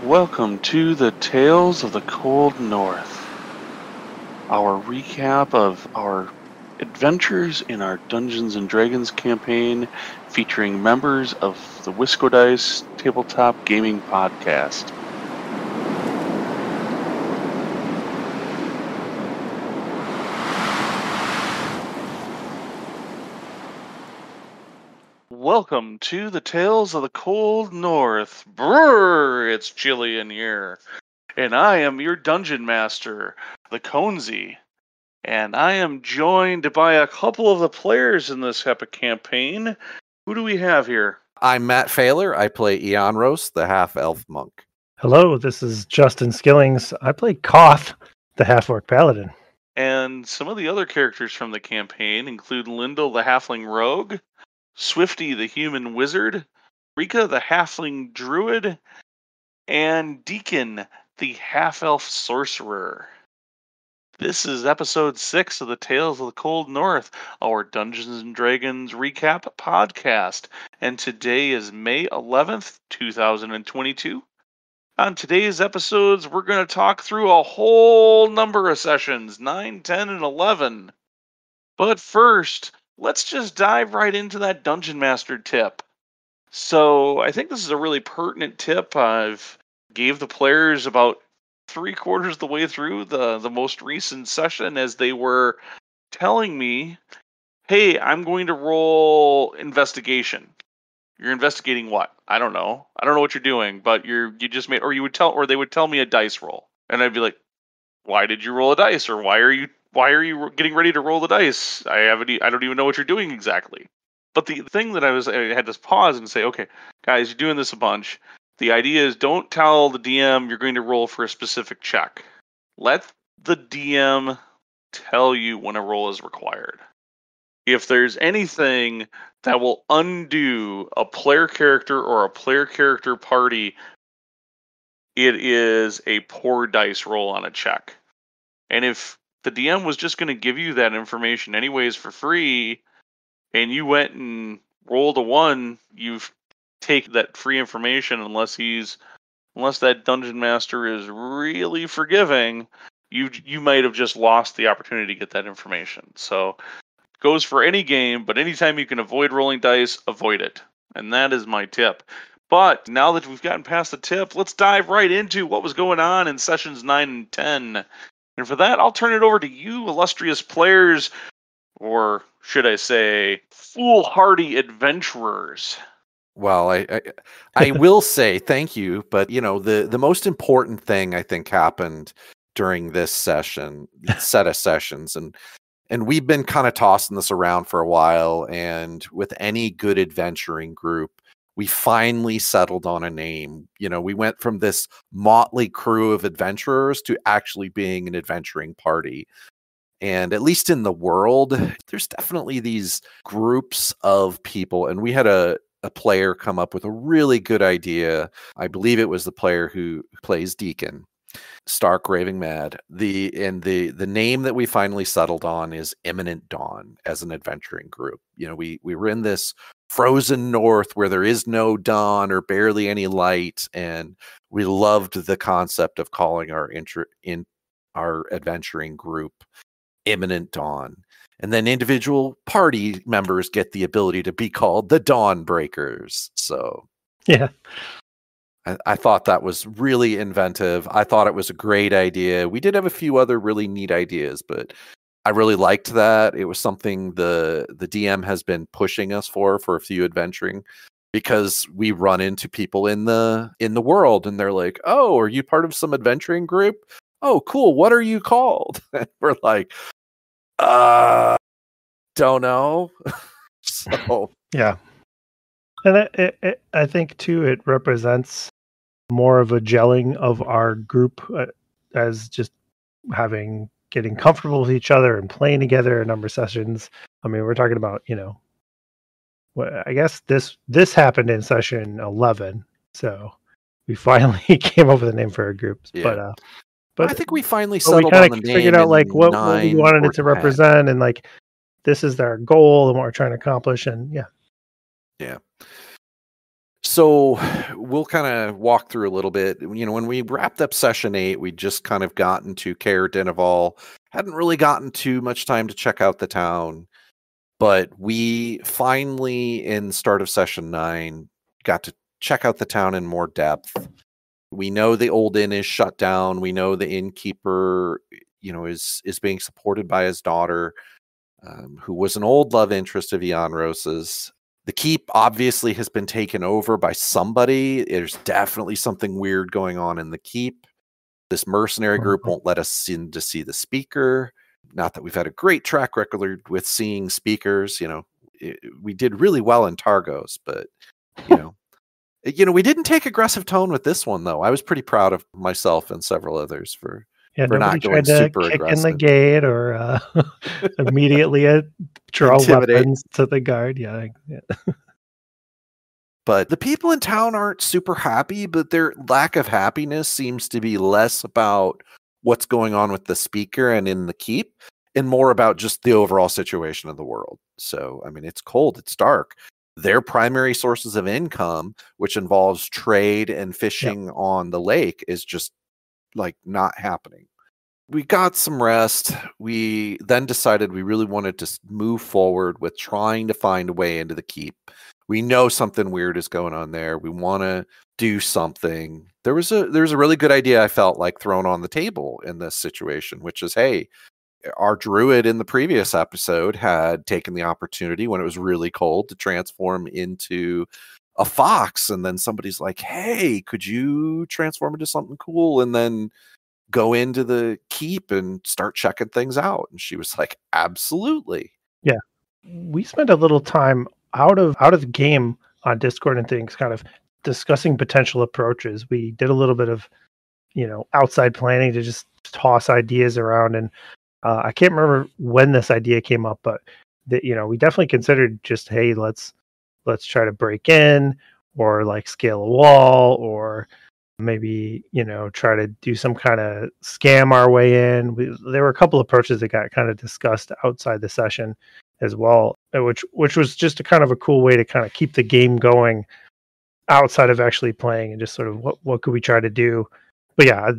Welcome to the Tales of the Cold North, our recap of our adventures in our Dungeons & Dragons campaign featuring members of the Wisco Dice Tabletop Gaming Podcast. Welcome to the Tales of the Cold North. Brrr, it's chilly in here. And I am your Dungeon Master, the Conzi. And I am joined by a couple of the players in this epic campaign. Who do we have here? I'm Matt Failer. I play Eonros, the half-elf monk. Hello, this is Justin Skillings. I play Koth, the half-orc paladin. And some of the other characters from the campaign include Lyndall, the halfling rogue, Swifty, the human wizard, Rika, the halfling druid, and Deacon, the half-elf sorcerer. This is episode 6 of the Tales of the Cold North, our Dungeons & Dragons recap podcast. And today is May 11th, 2022. On today's episodes, we're going to talk through a whole number of sessions, 9, 10, and 11. But first, let's just dive right into that Dungeon Master tip. So I think this is a really pertinent tip. I've gave the players about 3/4 of the way through the most recent session as they were telling me, hey, I'm going to roll investigation. You're investigating what? I don't know. I don't know what you're doing, but you just made, or they would tell me a dice roll. And I'd be like, why did you roll a dice? Or why are you getting ready to roll the dice? I don't even know what you're doing exactly. But the thing that I had to pause and say, okay, guys, you're doing this a bunch. The idea is don't tell the DM you're going to roll for a specific check. Let the DM tell you when a roll is required. If there's anything that will undo a player character or a player character party, it is a poor dice roll on a check. And if the DM was just going to give you that information anyways for free, and you went and rolled a 1, you've take that free information unless that dungeon master is really forgiving, you might have just lost the opportunity to get that information. So it goes for any game, but anytime you can avoid rolling dice, avoid it. And that is my tip. But now that we've gotten past the tip, let's dive right into what was going on in sessions 9 and 10. And for that, I'll turn it over to you, illustrious players, or should I say, foolhardy adventurers. Well, I will say thank you, but the most important thing I think happened during this set of sessions, and we've been kind of tossing this around for a while, and with any good adventuring group, we finally settled on a name. We went from this motley crew of adventurers to actually being an adventuring party. And at least in the world, there's definitely these groups of people, and we had a player come up with a really good idea. I believe it was the player who plays Deacon, Stark Raving Mad. The name that we finally settled on is Imminent Dawn as an adventuring group. We were in this frozen north where there is no dawn or barely any light, and we loved the concept of calling our adventuring group Imminent Dawn. And then individual party members get the ability to be called the Dawnbreakers. So, yeah, I thought that was really inventive. I thought it was a great idea. We did have a few other really neat ideas, but I really liked that. It was something the DM has been pushing us for a few adventuring, because we run into people in the world and they're like, "Oh, are you part of some adventuring group? Oh, cool. What are you called?" And we're like, don't know. So yeah, and I think too it represents more of a gelling of our group as just getting comfortable with each other and playing together a number of sessions. I mean, we're talking about I guess this happened in session 11, so we finally came up with a name for our groups. Yeah. But I think we finally settled on the name. Figured out what we wanted it to represent, and this is our goal and what we're trying to accomplish. And yeah. So we'll kind of walk through a little bit. When we wrapped up session 8, we just kind of gotten to Kaer Dineval. Hadn't really gotten too much time to check out the town. But we finally, in start of session 9, got to check out the town in more depth. We know the old inn is shut down. We know the innkeeper, is being supported by his daughter, who was an old love interest of Ianros's. The keep obviously has been taken over by somebody. There's definitely something weird going on in the keep. This mercenary group won't let us in to see the speaker. Not that we've had a great track record with seeing speakers. We did really well in Targos, but we didn't take aggressive tone with this one, though. I was pretty proud of myself and several others for not going super kick aggressive. in the gate or immediately draw weapons to the guard. Yeah. But the people in town aren't super happy, but their lack of happiness seems to be less about what's going on with the speaker and in the keep, and more about just the overall situation of the world. So, it's cold, it's dark. Their primary sources of income, which involves trade and fishing on the lake, is just not happening. We got some rest. We then decided we really wanted to move forward with trying to find a way into the keep. We know something weird is going on there. We want to do something. There was a really good idea, I felt like, thrown on the table in this situation, which is, hey, our druid in the previous episode had taken the opportunity when it was really cold to transform into a fox, and then somebody's like, hey, could you transform into something cool and then go into the keep and start checking things out? And she was like, absolutely. Yeah. We spent a little time out of the game on Discord and things, kind of discussing potential approaches. We did a little bit of outside planning to just toss ideas around, and I can't remember when this idea came up, but we definitely considered just, hey, let's try to break in, or scale a wall, or maybe try to do some kind of scam our way in. There were a couple of approaches that got kind of discussed outside the session as well, which was just a kind of a cool way to kind of keep the game going outside of actually playing, and just sort of what could we try to do. But yeah,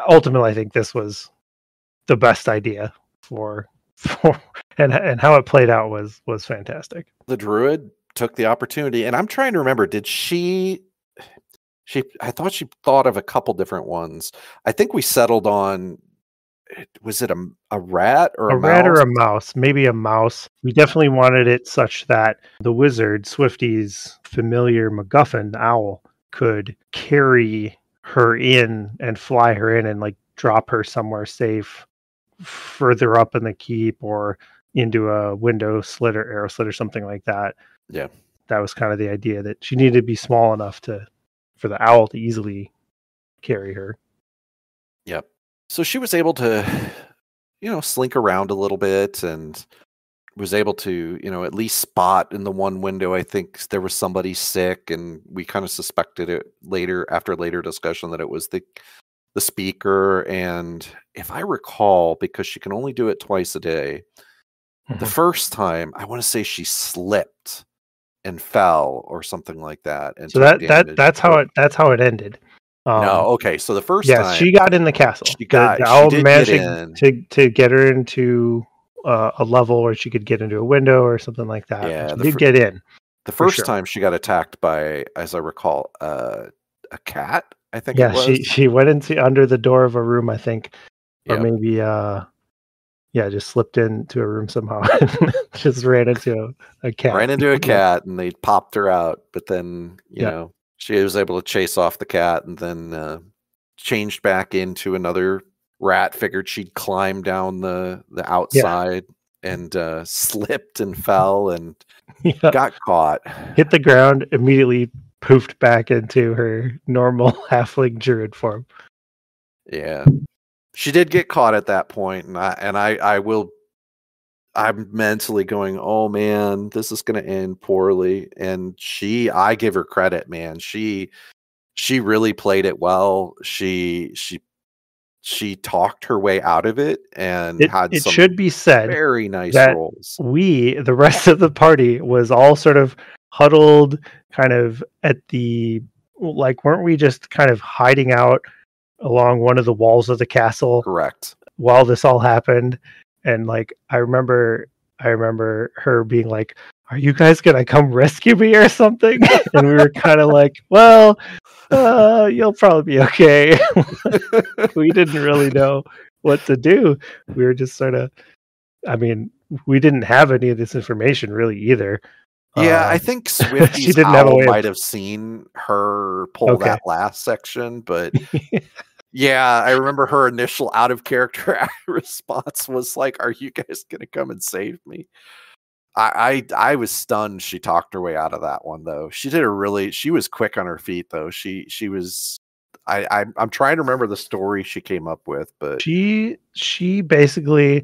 ultimately I think this was the best idea for and how it played out was fantastic. The druid took the opportunity, and I'm trying to remember, did she I thought she thought of a couple different ones. I think we settled on, was it a rat or a mouse? Rat or a mouse? Maybe a mouse. We definitely wanted it such that the wizard, Swifty's familiar MacGuffin, the owl, could carry her in and fly her in and drop her somewhere safe, further up in the keep, or into a window slit or arrow slit or something like that. Yeah. That was kind of the idea, that she needed to be small enough for the owl to easily carry her. Yep. So she was able to, slink around a little bit, and was able to, at least spot in the one window, I think there was somebody sick, and we kind of suspected it after later discussion that it was the speaker. And if I recall, because she can only do it twice a day, the first time, I want to say she slipped and fell or something like that. And so that's how it ended. No, okay. So the first time, she got in the castle. The owl managed to get her into a level where she could get into a window or something like that. Yeah, she did get in. The first time she got attacked by, as I recall, a cat. I think. Yeah, it was. She went under the door of a room, I think, or maybe just slipped into a room somehow and just ran into a cat. Ran into a cat, and they popped her out. But then, you know, she was able to chase off the cat, and then changed back into another rat. Figured she'd climb down the outside, and slipped and fell and got caught. Hit the ground, immediately poofed back into her normal halfling druid form. Yeah. She did get caught at that point, and I'm mentally going, oh man, this is going to end poorly. And I give her credit, man. She really played it well. She talked her way out of it, and it should be said very nice that rolls. The rest of the party, was all sort of huddled kind of at the, like, weren't we just kind of hiding out along one of the walls of the castle Correct. while this all happened? And like, I remember her being like, "Are you guys gonna come rescue me or something?" And we were kind of like, "Well, you'll probably be okay." We didn't really know what to do. We were just sort of, I mean, we didn't have any of this information really either. Yeah, I think Swifty's didn't have a owl way of- might have seen her pull Okay. that last section, but yeah, I remember her initial out of character response was like, "Are you guys gonna come and save me?" I was stunned she talked her way out of that one though. She was quick on her feet though. She was I'm trying to remember the story she came up with, but she basically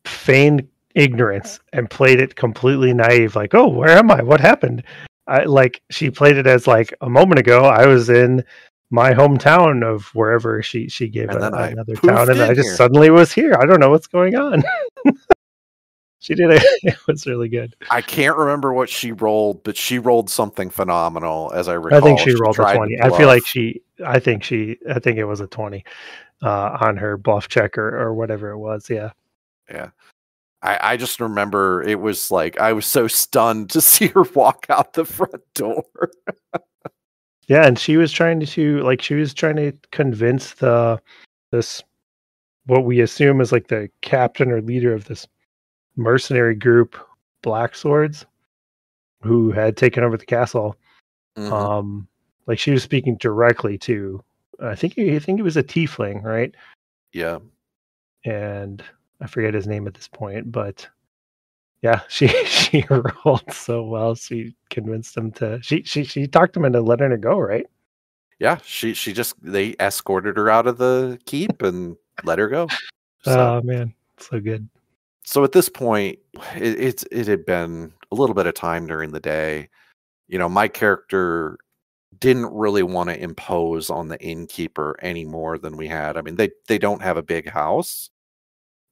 feigned ignorance and played it completely naive, like, "Oh, where am I? What happened?" She played it as like, a moment ago I was in my hometown of wherever she gave And then I another poofed town, and in I just here. suddenly was here. I don't know what's going on. She did it. It was really good. I can't remember what she rolled, but she rolled something phenomenal as I recall. I think she rolled a tried to 20. I feel bluff. like I think it was a 20 on her bluff check or whatever it was. Yeah. Yeah. I just remember it was like I was so stunned to see her walk out the front door. Yeah, and she was trying to convince this, what we assume is like the captain or leader of this mercenary group, Black Swords, who had taken over the castle. Mhm. Like, she was speaking directly to, I think it was a tiefling, right? Yeah. And I forget his name at this point, but yeah, she rolled so well. She convinced him to. She talked him into letting her go, right? Yeah, they escorted her out of the keep and let her go. Oh man, so good. So at this point, it had been a little bit of time during the day. You know, my character didn't really want to impose on the innkeeper any more than we had. I mean, they don't have a big house,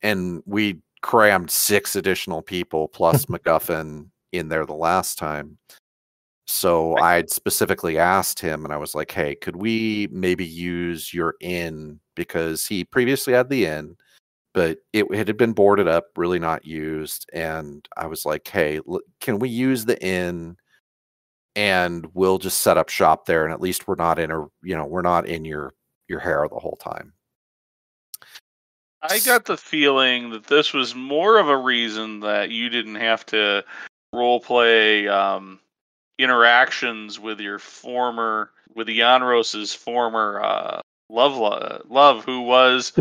and we crammed 6 additional people plus MacGuffin in there the last time. So I'd specifically asked him, and I was like, "Hey, could we maybe use your inn?" Because he previously had the inn, but it had been boarded up, really not used. And I was like, "Hey, can we use the inn? And we'll just set up shop there, and at least we're not in your hair the whole time." I got the feeling that this was more of a reason that you didn't have to role play interactions with Janros's former love, who was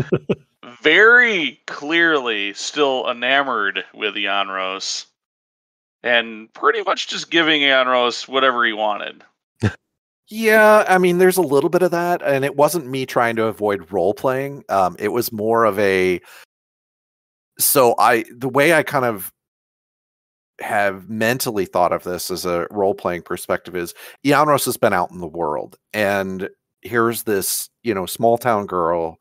very clearly still enamored with Janros, and pretty much just giving Janros whatever he wanted. Yeah, I mean, there's a little bit of that, and it wasn't me trying to avoid role playing. It was more of the way I kind of have mentally thought of this as a role playing perspective is Janros has been out in the world, and here's this, small town girl.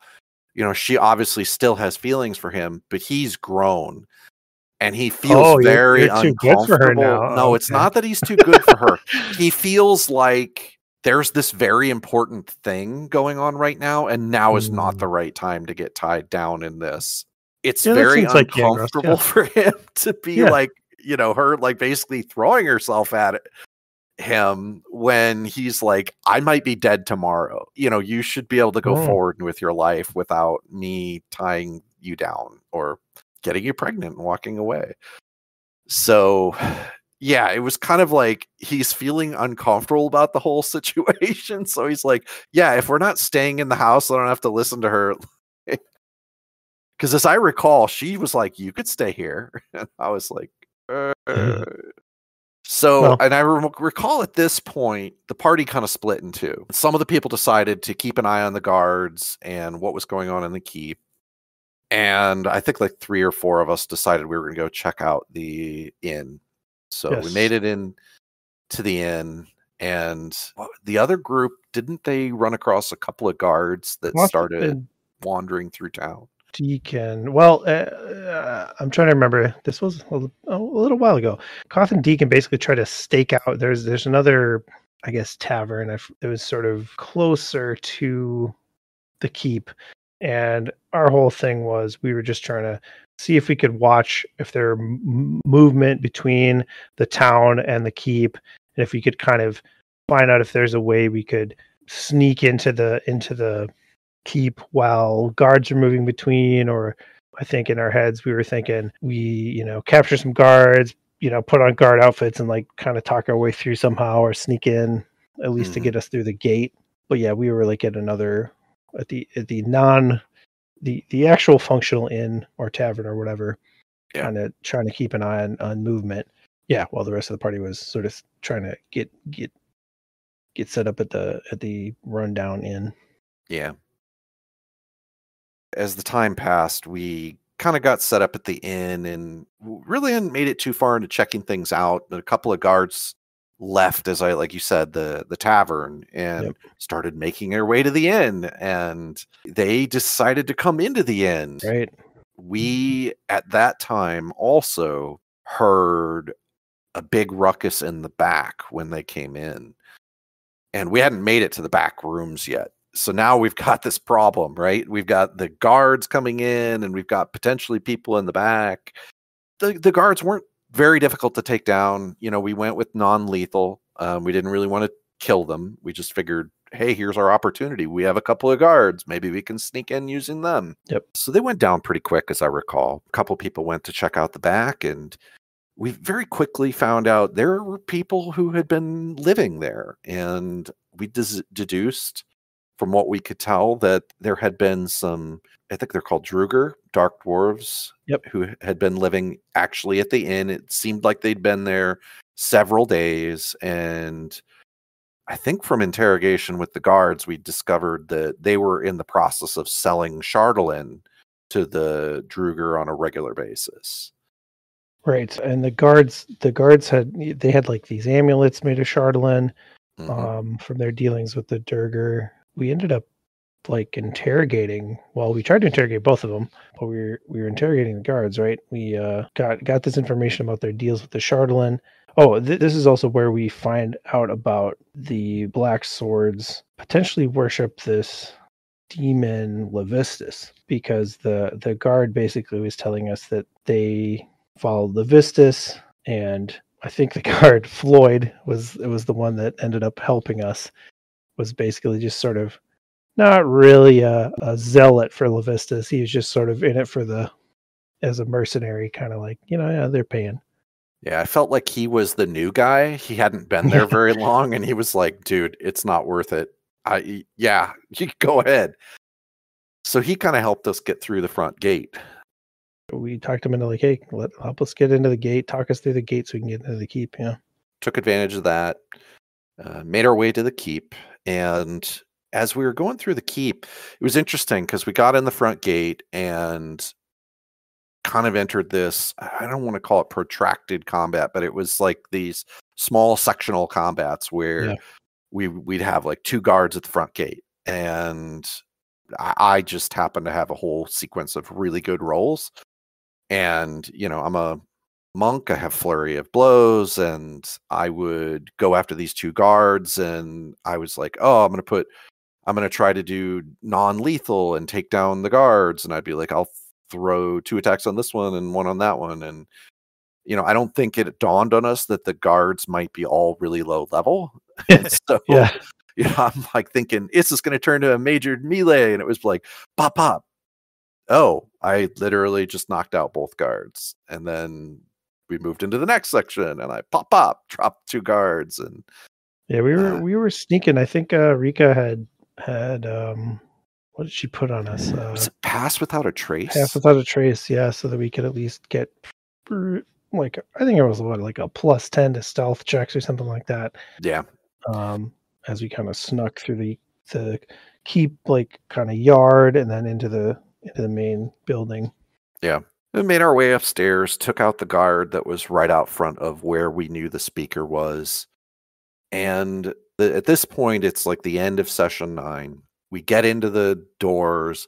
She obviously still has feelings for him, but he's grown. And he feels very you're too uncomfortable. good for her now. No, it's not that he's too good for her. He feels like there's this very important thing going on right now, and now is not the right time to get tied down in this. It's very uncomfortable for him to be like, her like basically throwing herself at him when he's like, "I might be dead tomorrow. You should be able to go forward with your life without me tying you down or getting you pregnant and walking away." So yeah, it was kind of like he's feeling uncomfortable about the whole situation. So he's like, "Yeah, if we're not staying in the house, I don't have to listen to her." Because as I recall, she was like, "You could stay here." And I was like, So, and I recall at this point, the party kind of split in two. Some of the people decided to keep an eye on the guards and what was going on in the keep. And I think like 3 or 4 of us decided we were going to go check out the inn. So we made it in to the inn, and the other group, didn't they run across a couple of guards that started wandering through town? Deacon. Well, I'm trying to remember. This was a little while ago. Koth and Deacon basically try to stake out. There's another, I guess, tavern. It was sort of closer to the keep, and our whole thing was we were just trying to see if we could watch if there movement between the town and the keep, and if we could kind of find out if there's a way we could sneak into the keep while guards are moving between. Or I think in our heads we were thinking we capture some guards, put on guard outfits and like kind of talk our way through somehow, or sneak in at least to get us through the gate. But yeah, we were like at the actual functional inn or tavern or whatever, kind of trying to keep an eye on movement. Yeah, while the rest of the party was sort of trying to get set up at the rundown inn. Yeah. As the time passed, we kind of got set up at the inn and really hadn't made it too far into checking things out. A couple of guards left, as like you said, the tavern, and started making their way to the inn, and they decided to come into the inn. Right. We at that time also heard a big ruckus in the back when they came in, and we hadn't made it to the back rooms yet. So now we've got this problem, right? We've got the guards coming in, and we've got potentially people in the back. The guards weren't very difficult to take down. We went with non-lethal. We didn't really want to kill them. We just figured, hey, here's our opportunity. We have a couple of guards. Maybe we can sneak in using them. Yep. So they went down pretty quick, as I recall. A couple people went to check out the back, and we very quickly found out there were people who had been living there. And we deduced from what we could tell that there had been some, I think they're called Druger, dark dwarves, who had been living actually at the inn. It seemed like they'd been there several days. And I think from interrogation with the guards, we discovered that they were in the process of selling Chardalyn to the Druger on a regular basis. Right. And the guards had like these amulets made of Chardalyn from their dealings with the Druger. We ended up like interrogating. Well, we tried to interrogate both of them, but we were interrogating the guards. Right. We got this information about their deals with the Chardalyn. Oh, this is also where we find out about the Black Swords potentially worship this demon Levistus, because the guard basically was telling us that they followed Levistus, and I think the guard Floyd was the one that ended up helping us. Was basically just sort of not really a zealot for Levistus. He was just sort of in it as a mercenary, kind of like, they're paying. Yeah, I felt like he was the new guy. He hadn't been there very long, and he was like, dude, it's not worth it. You go ahead. So he kind of helped us get through the front gate. We talked him into like, hey, help us get into the gate, talk us through the gate so we can get into the keep. Yeah. Took advantage of that, made our way to the keep. And as we were going through the keep, it was interesting because we got in the front gate and kind of entered this, I don't want to call it protracted combat, but it was like these small sectional combats where we'd have like two guards at the front gate. And I just happened to have a whole sequence of really good rolls. And, I'm a monk, I have flurry of blows, and I would go after these two guards, and I was like, oh, I'm going to try to do non-lethal and take down the guards. And I'd be like, I'll throw 2 attacks on this one and 1 on that one. And, I don't think it dawned on us that the guards might be all really low level. So, I'm like thinking, is this going to turn to a major melee? And it was like, pop, pop. Oh, I literally just knocked out both guards. And then we moved into the next section, and I pop, dropped 2 guards. And yeah, we were sneaking. I think Rika had what did she put on us? Was it pass without a trace? Pass without a trace, yeah, so that we could at least get like, I think it was like a +10 to stealth checks or something like that. Yeah. As we kind of snuck through the keep, like kind of yard, and then into the main building. Yeah. We made our way upstairs, took out the guard that was right out front of where we knew the speaker was. And at this point, it's like the end of session 9. We get into the doors.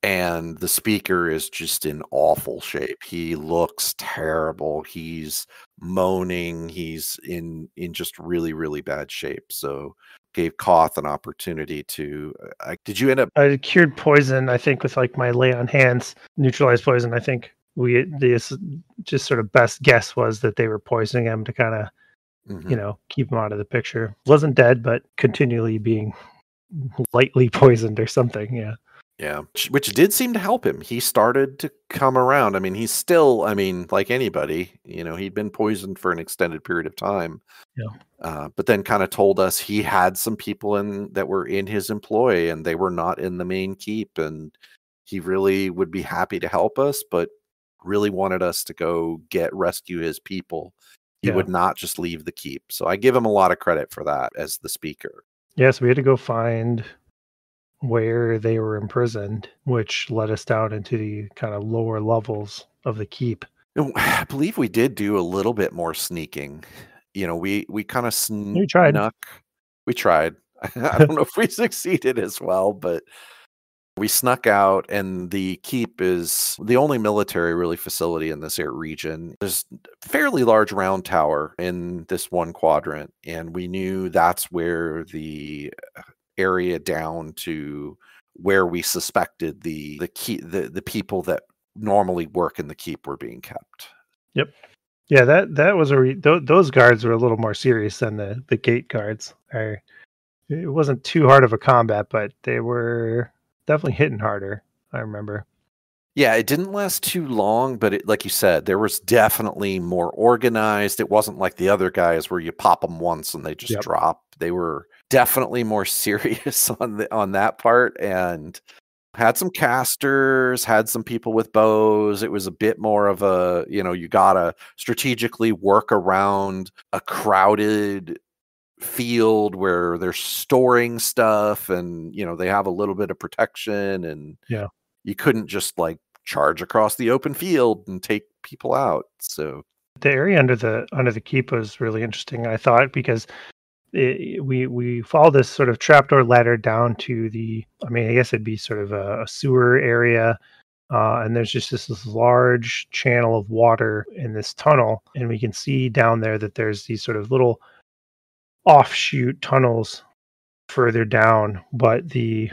and the speaker is just in awful shape. He looks terrible. He's moaning. He's in just really, really bad shape. So gave Koth an opportunity to. Did you end up? I cured poison, I think, with like my lay on hands, neutralized poison. I think this just sort of best guess was that they were poisoning him to kind of, keep him out of the picture. Wasn't dead, but continually being lightly poisoned or something. Yeah. Yeah, which did seem to help him. He started to come around. I mean, he's still, like anybody, he'd been poisoned for an extended period of time. Yeah. But then kind of told us he had some people that were in his employ and they were not in the main keep. And he really would be happy to help us, but really wanted us to go rescue his people. He would not just leave the keep. So I give him a lot of credit for that as the speaker. Yes, we had to go find where they were imprisoned, which led us down into the kind of lower levels of the keep. I believe we did do a little bit more sneaking. We kind of snuck. We tried. I don't know if we succeeded as well, but we snuck out, and the keep is the only military really facility in this region. There's a fairly large round tower in this one quadrant, and we knew that's where the area down to where we suspected the people that normally work in the keep were being kept. Yep. Yeah, that was those guards were a little more serious than the gate guards. It wasn't too hard of a combat, but they were definitely hitting harder, I remember. Yeah, it didn't last too long, but like you said, there was definitely more organized. It wasn't like the other guys where you pop them once and they just drop. They were definitely more serious on that part, and had some casters, had some people with bows. It was a bit more of a, you gotta strategically work around a crowded field where they're storing stuff, and they have a little bit of protection, and you couldn't just like charge across the open field and take people out. So the area under the keep was really interesting, I thought, because we follow this sort of trapdoor ladder down to I guess it'd be sort of a sewer area, and there's just this large channel of water in this tunnel, and we can see down there that there's these sort of little offshoot tunnels further down, but the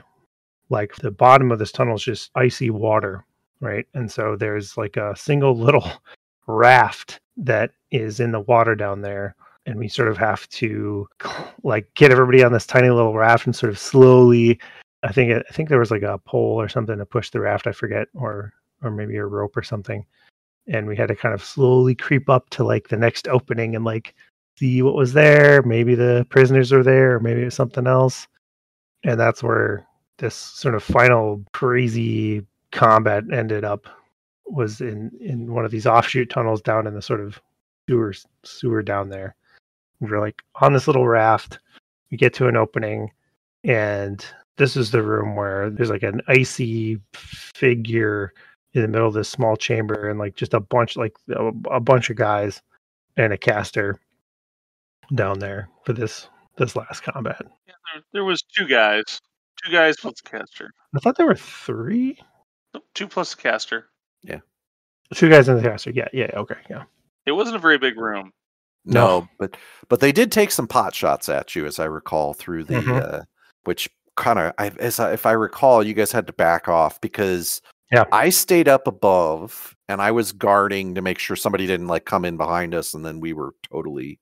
bottom of this tunnel is just icy water, right? And so there's like a single little raft that is in the water down there, and we sort of have to like get everybody on this tiny little raft and sort of slowly. I think there was like a pole or something to push the raft. I forget, or maybe a rope or something. And we had to kind of slowly creep up to like the next opening and like see what was there. Maybe the prisoners were there, or maybe it was something else. And that's where this sort of final crazy combat ended up, was in one of these offshoot tunnels down in the sort of sewer down there. We're like on this little raft. We get to an opening, and this is the room where there's like an icy figure in the middle of this small chamber, and like just a bunch of guys and a caster down there for this last combat. Yeah, there was two guys plus the caster. I thought there were three. No, 2 plus the caster. Yeah, 2 guys and the caster. Yeah, okay, yeah. It wasn't a very big room. No, but they did take some pot shots at you, as I recall, through the which kind of, if I recall, you guys had to back off because I stayed up above and I was guarding to make sure somebody didn't like come in behind us, and then we were totally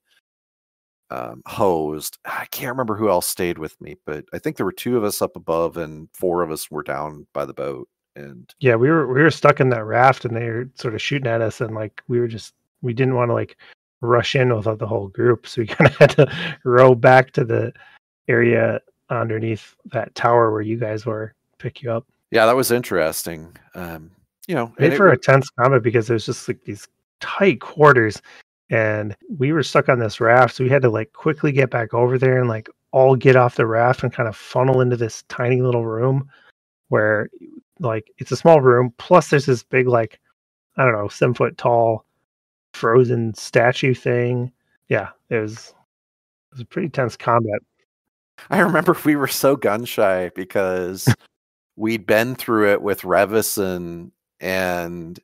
hosed. I can't remember who else stayed with me, but I think there were 2 of us up above and 4 of us were down by the boat. And yeah, we were stuck in that raft, and they were sort of shooting at us, and like we didn't want to like rush in without the whole group, so we kind of had to row back to the area underneath that tower where you guys were, pick you up. Yeah, that was interesting. Made for a tense combat because there's just like these tight quarters, and we were stuck on this raft, so we had to like quickly get back over there and like all get off the raft and kind of funnel into this tiny little room where like it's a small room, plus there's this big, like, I don't know, 7 foot tall frozen statue thing. Yeah, it was a pretty tense combat. I remember we were so gun shy because we'd been through it with Revison, and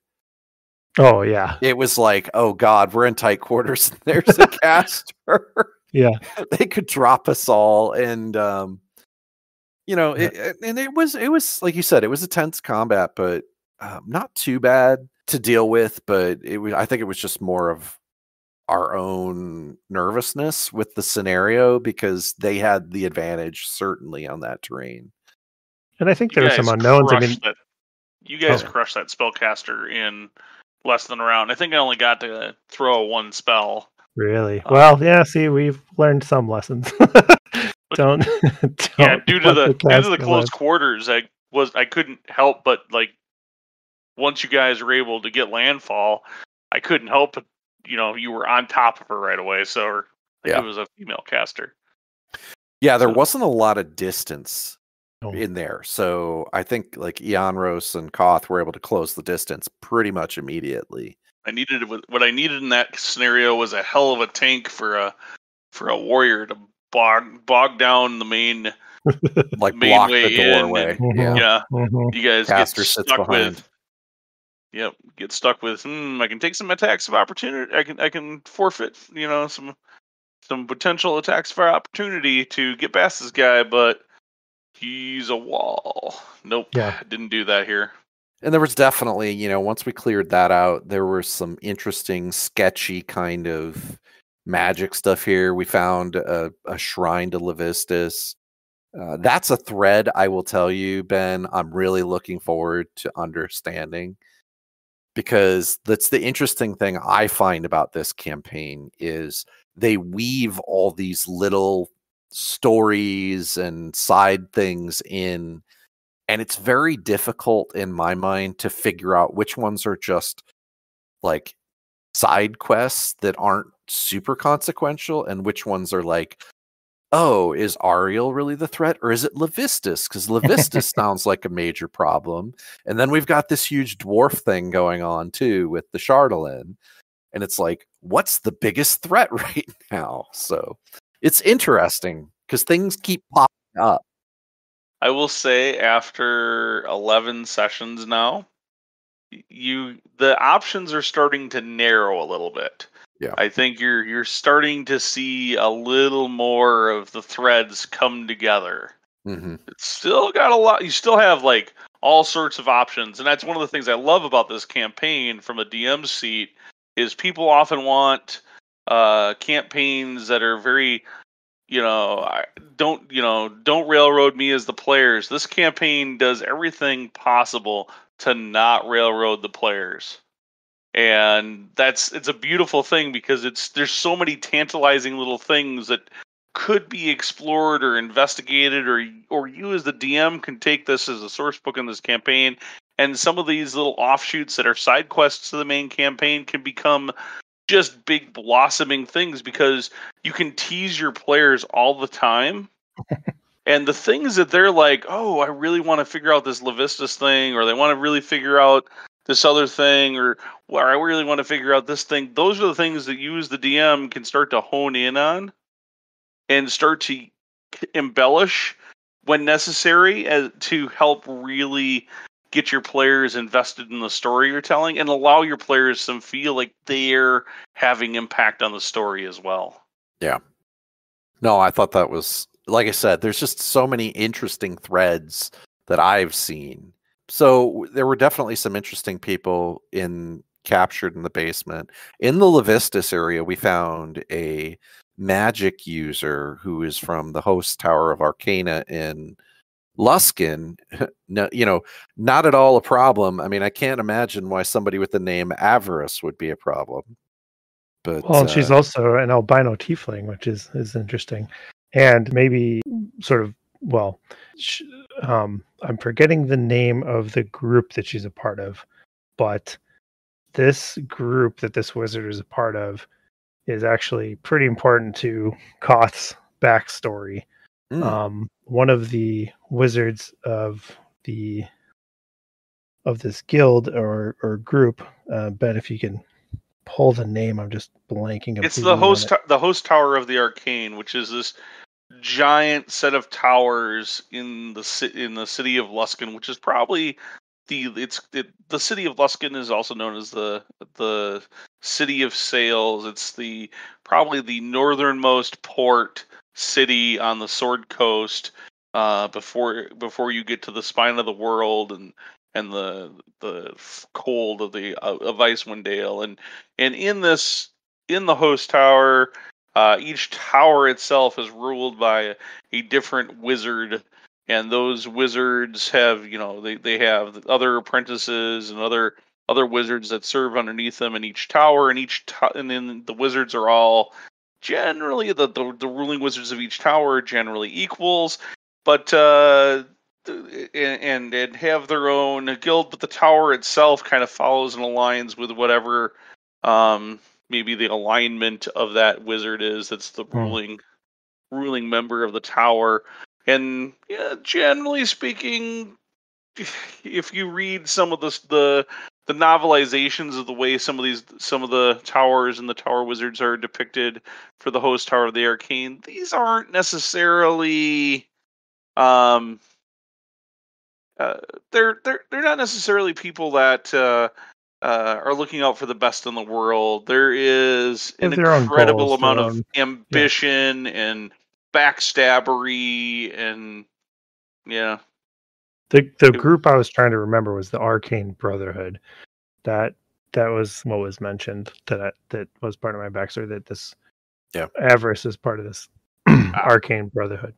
oh yeah, it was like, oh God, we're in tight quarters. There's a caster. yeah. They could drop us all, and Yeah. it was like you said, it was a tense combat, but not too bad to deal with. But I think it was just more of our own nervousness with the scenario, because they had the advantage certainly on that terrain. And I think You there were guys some unknowns. I mean, you guys Oh. crushed that spellcaster in less than a round. I think I only got to throw one spell. really? Well, yeah. See, we've learned some lessons. don't. Yeah, due to the caster close live. quarters, I couldn't help but, like, once you guys were able to get landfall, I couldn't help but, you were on top of her right away. So I think Yeah. it was a female caster. Yeah, there So- wasn't a lot of distance No. in there, so I think like Ianros and Koth were able to close the distance pretty much immediately. What I needed in that scenario was a hell of a tank for a warrior to bog down the main Like main block way the doorway. in, Mhm. Yeah. yeah. Mhm. You guys Caster get sits stuck behind. with. Yep, get stuck with. I can take some attacks of opportunity. I can forfeit. Some potential attacks for opportunity to get past this guy, but he's a wall. Nope. Yeah. Didn't do that here. And there was definitely, once we cleared that out, there was some interesting, sketchy kind of magic stuff here. We found a shrine to Levistus. That's a thread, I will tell you, Ben, I'm really looking forward to understanding, because that's the interesting thing I find about this campaign is they weave all these little stories and side things in, and it's very difficult in my mind to figure out which ones are just like side quests that aren't super consequential and which ones are like, oh, is Ariel really the threat, or is it Levistus? Because Levistus sounds like a major problem. And then we've got this huge dwarf thing going on too with the Chardalyn. And it's like, what's the biggest threat right now? So it's interesting because things keep popping up. I will say, after 11 sessions now, the options are starting to narrow a little bit. Yeah. I think you're starting to see a little more of the threads come together. Mm-hmm. It's still got a lot. You still have like all sorts of options, and that's one of the things I love about this campaign from a DM seat. Is people often want campaigns that are very, don't railroad me as the players. This campaign does everything possible to not railroad the players. And it's a beautiful thing, because there's so many tantalizing little things that could be explored or investigated, or you as the DM can take this as a source book in this campaign, and some of these little offshoots that are side quests to the main campaign can become just big blossoming things, because you can tease your players all the time. And the things that they're like, oh, I really want to figure out this Levistus thing, or they want to really figure out this other thing, or I really want to figure out this thing. Those are the things that you as the DM can start to hone in on and start to embellish when necessary, to help really get your players invested in the story you're telling, and allow your players to feel like they're having impact on the story as well. Yeah. No, I thought that was, like I said, there's just so many interesting threads that I've seen. So there were definitely some interesting people captured in the basement. In the Levistus area, we found a magic user who is from the host tower of Arcana in Luskan. No, not at all a problem. I mean, I can't imagine why somebody with the name Avarice would be a problem. But Well, and she's also an albino tiefling, which is interesting, and maybe sort of, well, I'm forgetting the name of the group that she's a part of, but this group that this wizard is a part of is actually pretty important to Koth's backstory. One of the wizards of this guild or group, Ben, if you can pull the name, I'm just blanking. It's the host tower of the Arcane, which is this giant set of towers in the city of Luskan, which is probably the city of Luskan is also known as the city of sails. It's probably the northernmost port city on the Sword Coast, before you get to the spine of the world and the cold of Icewind Dale, and in the host tower, each tower itself is ruled by a different wizard, and those wizards have, they have other apprentices and other wizards that serve underneath them in each tower, and then the wizards are all generally the ruling wizards of each tower are generally equals, but and have their own guild, but the tower itself kind of follows and aligns with whatever maybe the alignment of that wizard is. That's the ruling member of the tower. And yeah, generally speaking, if you read some of the novelizations of the way some of the towers and the tower wizards are depicted for the host tower of the Arcane, these aren't necessarily they're not necessarily people that are looking out for the best in the world. There is an incredible amount of ambition and backstabbery, and yeah. The group I was trying to remember was the Arcane Brotherhood. That was what was mentioned. That was part of my backstory. That this Avarice is part of this Arcane Brotherhood,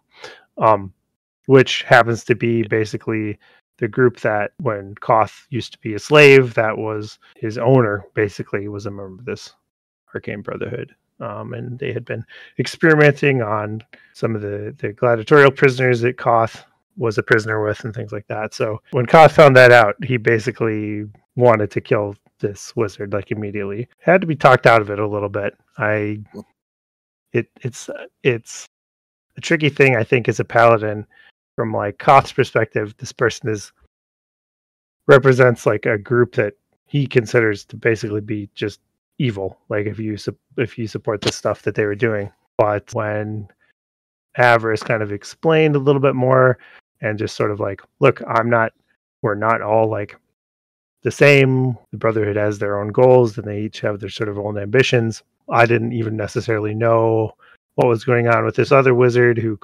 which happens to be basically the group that when Koth used to be a slave, that was his owner. Basically, was a member of this Arcane Brotherhood. And they had been experimenting on some of the gladiatorial prisoners that Koth was a prisoner with and things like that. So when Koth found that out, he basically wanted to kill this wizard like immediately. Had to be talked out of it a little bit. It's a tricky thing, I think, as a paladin. From like Koth's perspective, this person represents like a group that he considers to basically be just evil. Like if you support the stuff that they were doing. But when Avarice kind of explained a little bit more and just sort of like, look, we're not all like the same. The Brotherhood has their own goals and they each have their sort of own ambitions. I didn't even necessarily know what was going on with this other wizard who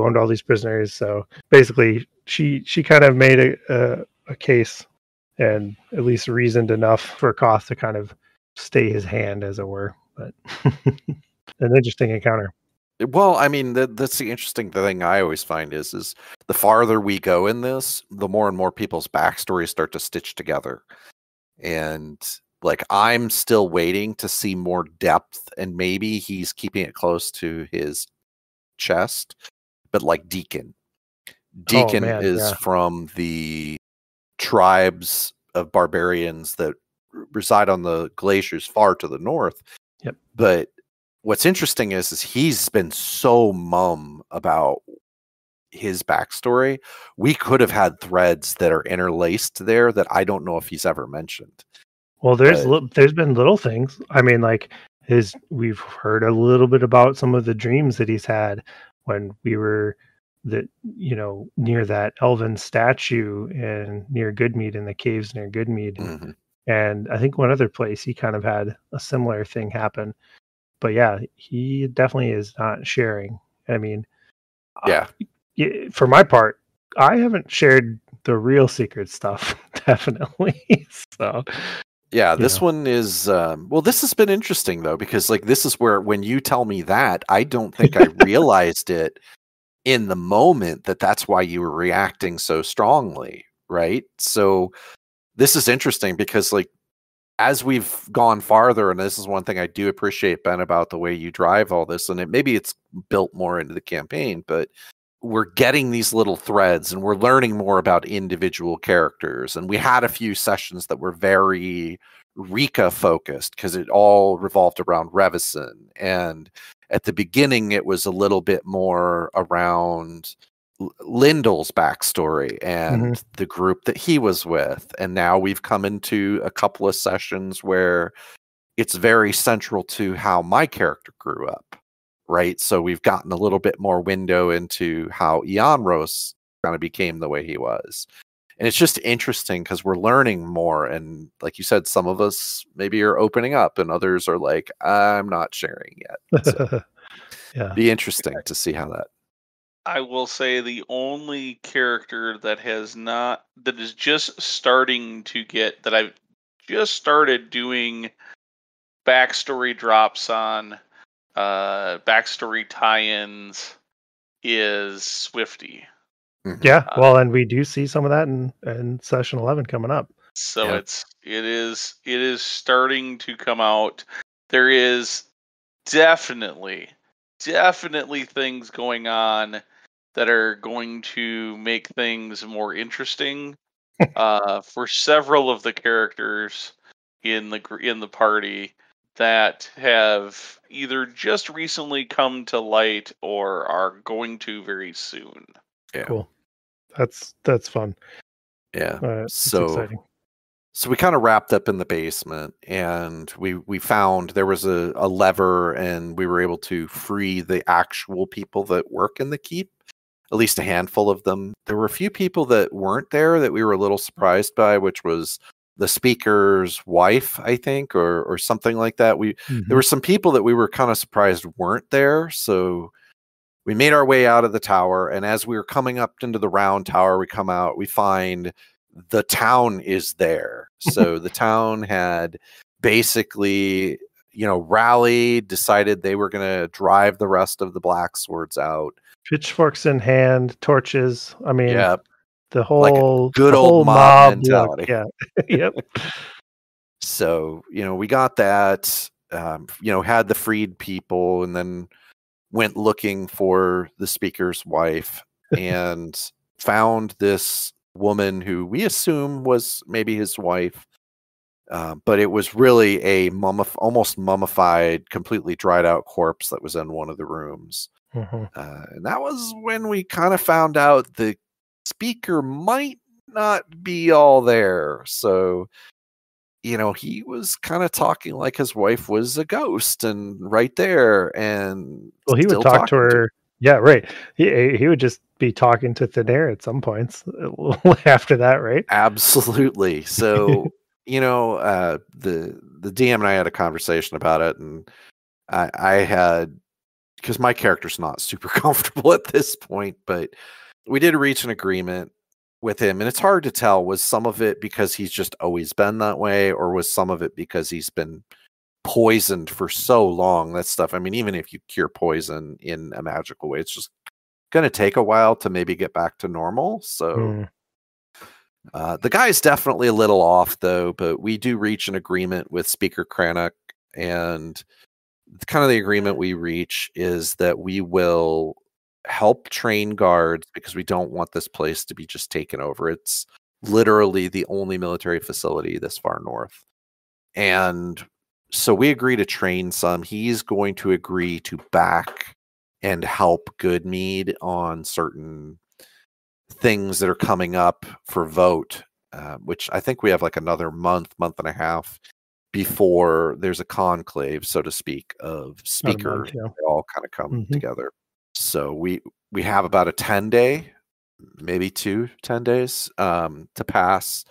owned all these prisoners. So basically she kind of made a case and at least reasoned enough for Koth to kind of stay his hand, as it were. But an interesting encounter. Well, I mean, that's the interesting thing I always find is the farther we go in this, the more and more people's backstories start to stitch together. And like, I'm still waiting to see more depth, and maybe he's keeping it close to his chest. But like Deacon is from the tribes of barbarians that reside on the glaciers far to the north. Yep. But what's interesting is he's been so mum about his backstory. We could have had threads that are interlaced there that I don't know if he's ever mentioned. Well, there's been little things. I mean, like we've heard a little bit about some of the dreams that he's had when we were near that elven statue and near Goodmead, in the caves near Goodmead. Mm-hmm. And I think one other place he kind of had a similar thing happen. But yeah, he definitely is not sharing. I mean, for my part, I haven't shared the real secret stuff, definitely. So yeah, this one is this has been interesting though, because like this is where when you tell me that, I don't think I realized it in the moment that's why you were reacting so strongly, right? So this is interesting because like as we've gone farther, and this is one thing I do appreciate, Ben, about the way you drive all this, and maybe it's built more into the campaign, but we're getting these little threads and we're learning more about individual characters. And we had a few sessions that were very Rika focused because it all revolved around Revison. And at the beginning, it was a little bit more around Lyndall's backstory and the group that he was with. And now we've come into a couple of sessions where it's very central to how my character grew up. right? So we've gotten a little bit more window into how Ianros kind of became the way he was. And it's just interesting because we're learning more. And like you said, some of us maybe are opening up and others are like, I'm not sharing yet. So Yeah. be interesting to see how that. I will say the only character that is just starting to get, that I've just started doing backstory drops on, backstory tie-ins, is Swifty. Yeah, well, and we do see some of that in session 11 coming up. So Yeah. it is starting to come out. There is definitely things going on that are going to make things more interesting for several of the characters in the party that have either just recently come to light or are going to very soon. Yeah. Cool. That's fun. Yeah. It's exciting. So we kind of wrapped up in the basement, and we found there was a lever, and we were able to free the actual people that work in the keep, at least a handful of them. There were a few people that weren't there that we were a little surprised by, which was the speaker's wife, I think, or something like that. There were some people that we were kind of surprised weren't there, so we made our way out of the tower, and as we were coming up into the round tower, we come out, we find the town is there. So the town had basically, rallied, decided they were going to drive the rest of the Black Swords out. Pitchforks in hand, torches. I mean, yeah, the whole like a good the old whole mob look, mentality. yeah. Yep. So, we got that, had the freed people, and then went looking for the speaker's wife and found this woman who we assume was maybe his wife, but it was really a almost mummified, completely dried out corpse that was in one of the rooms. And that was when we kind of found out the speaker might not be all there. So, he was kind of talking like his wife was a ghost and right there. And well, he would talk to her. Yeah, right. He would just be talking to thin air at some points after that, right? Absolutely. So, the DM and I had a conversation about it, and I had, because my character's not super comfortable at this point, but we did reach an agreement with him, and it's hard to tell, was some of it because he's just always been that way, or was some of it because he's been poisoned for so long? That stuff, I mean, even if you cure poison in a magical way, it's just going to take a while to maybe get back to normal. So the guy's definitely a little off, though, but we do reach an agreement with Speaker Cranach, and kind of the agreement we reach is that we will help train guards because we don't want this place to be just taken over. It's literally the only military facility this far north. And so we agree to train some. He's going to agree to back and help Goodmead on certain things that are coming up for vote, which I think we have like another month and a half before there's a conclave, so to speak, of speakers. They all kind of come together. So we have about a 10-day, maybe 10 days to pass.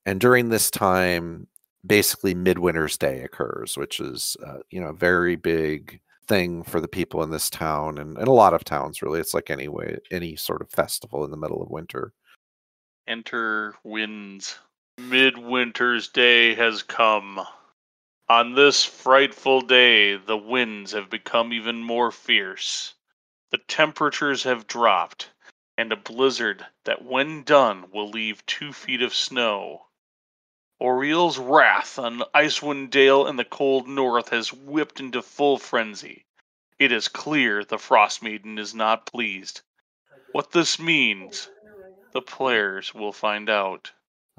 And during this time, basically Midwinter's Day occurs, which is a very big thing for the people in this town, and a lot of towns, really. It's like any sort of festival in the middle of winter. Enter winds. Midwinter's Day has come. On this frightful day, the winds have become even more fierce. The temperatures have dropped, and a blizzard that, when done, will leave 2 feet of snow. Auriel's wrath on Icewind Dale and the cold north has whipped into full frenzy. It is clear the Frost Maiden is not pleased. What this means, the players will find out.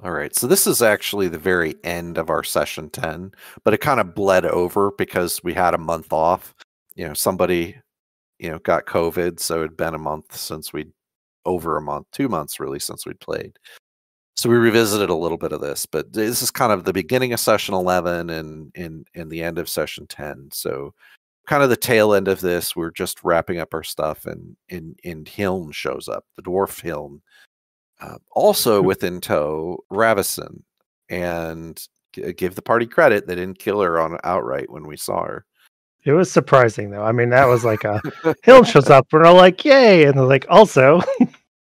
All right, so this is actually the very end of our session 10, but it kind of bled over because we had a month off. Somebody, got COVID, so it'd been a month since 2 months really since we'd played. So we revisited a little bit of this, but this is kind of the beginning of session 11 and the end of session 10. So kind of the tail end of this, we're just wrapping up our stuff, and Hiln shows up, the dwarf Hiln. Also within tow, Ravison, and give the party credit, they didn't kill her on outright when we saw her. It was surprising, though. I mean, that was like a Hiln shows up, and we're like, yay! And they're like, also,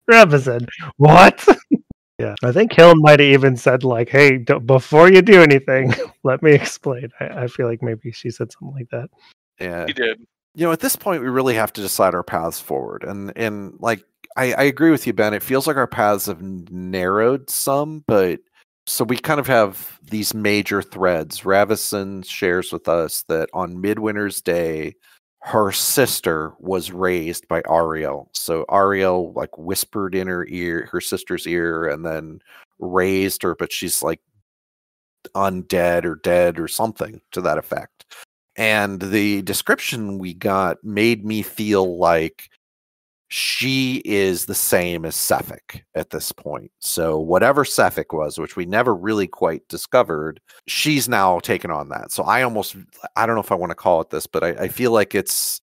Ravison. What? Yeah, I think Hiln might have even said, like, hey, before you do anything, let me explain. I feel like maybe she said something like that. Yeah, He did. At this point, we really have to decide our paths forward. And like, I agree with you, Ben. It feels like our paths have narrowed some, but so we kind of have these major threads. Ravison shares with us that on Midwinter's Day, her sister was raised by Ariel. So Ariel like whispered in her sister's ear, and then raised her, but she's like undead or dead or something to that effect. And the description we got made me feel like she is the same as Sefik at this point. So whatever Sefik was, which we never really quite discovered, she's now taken on that. So I don't know if I want to call it this, but I feel like it's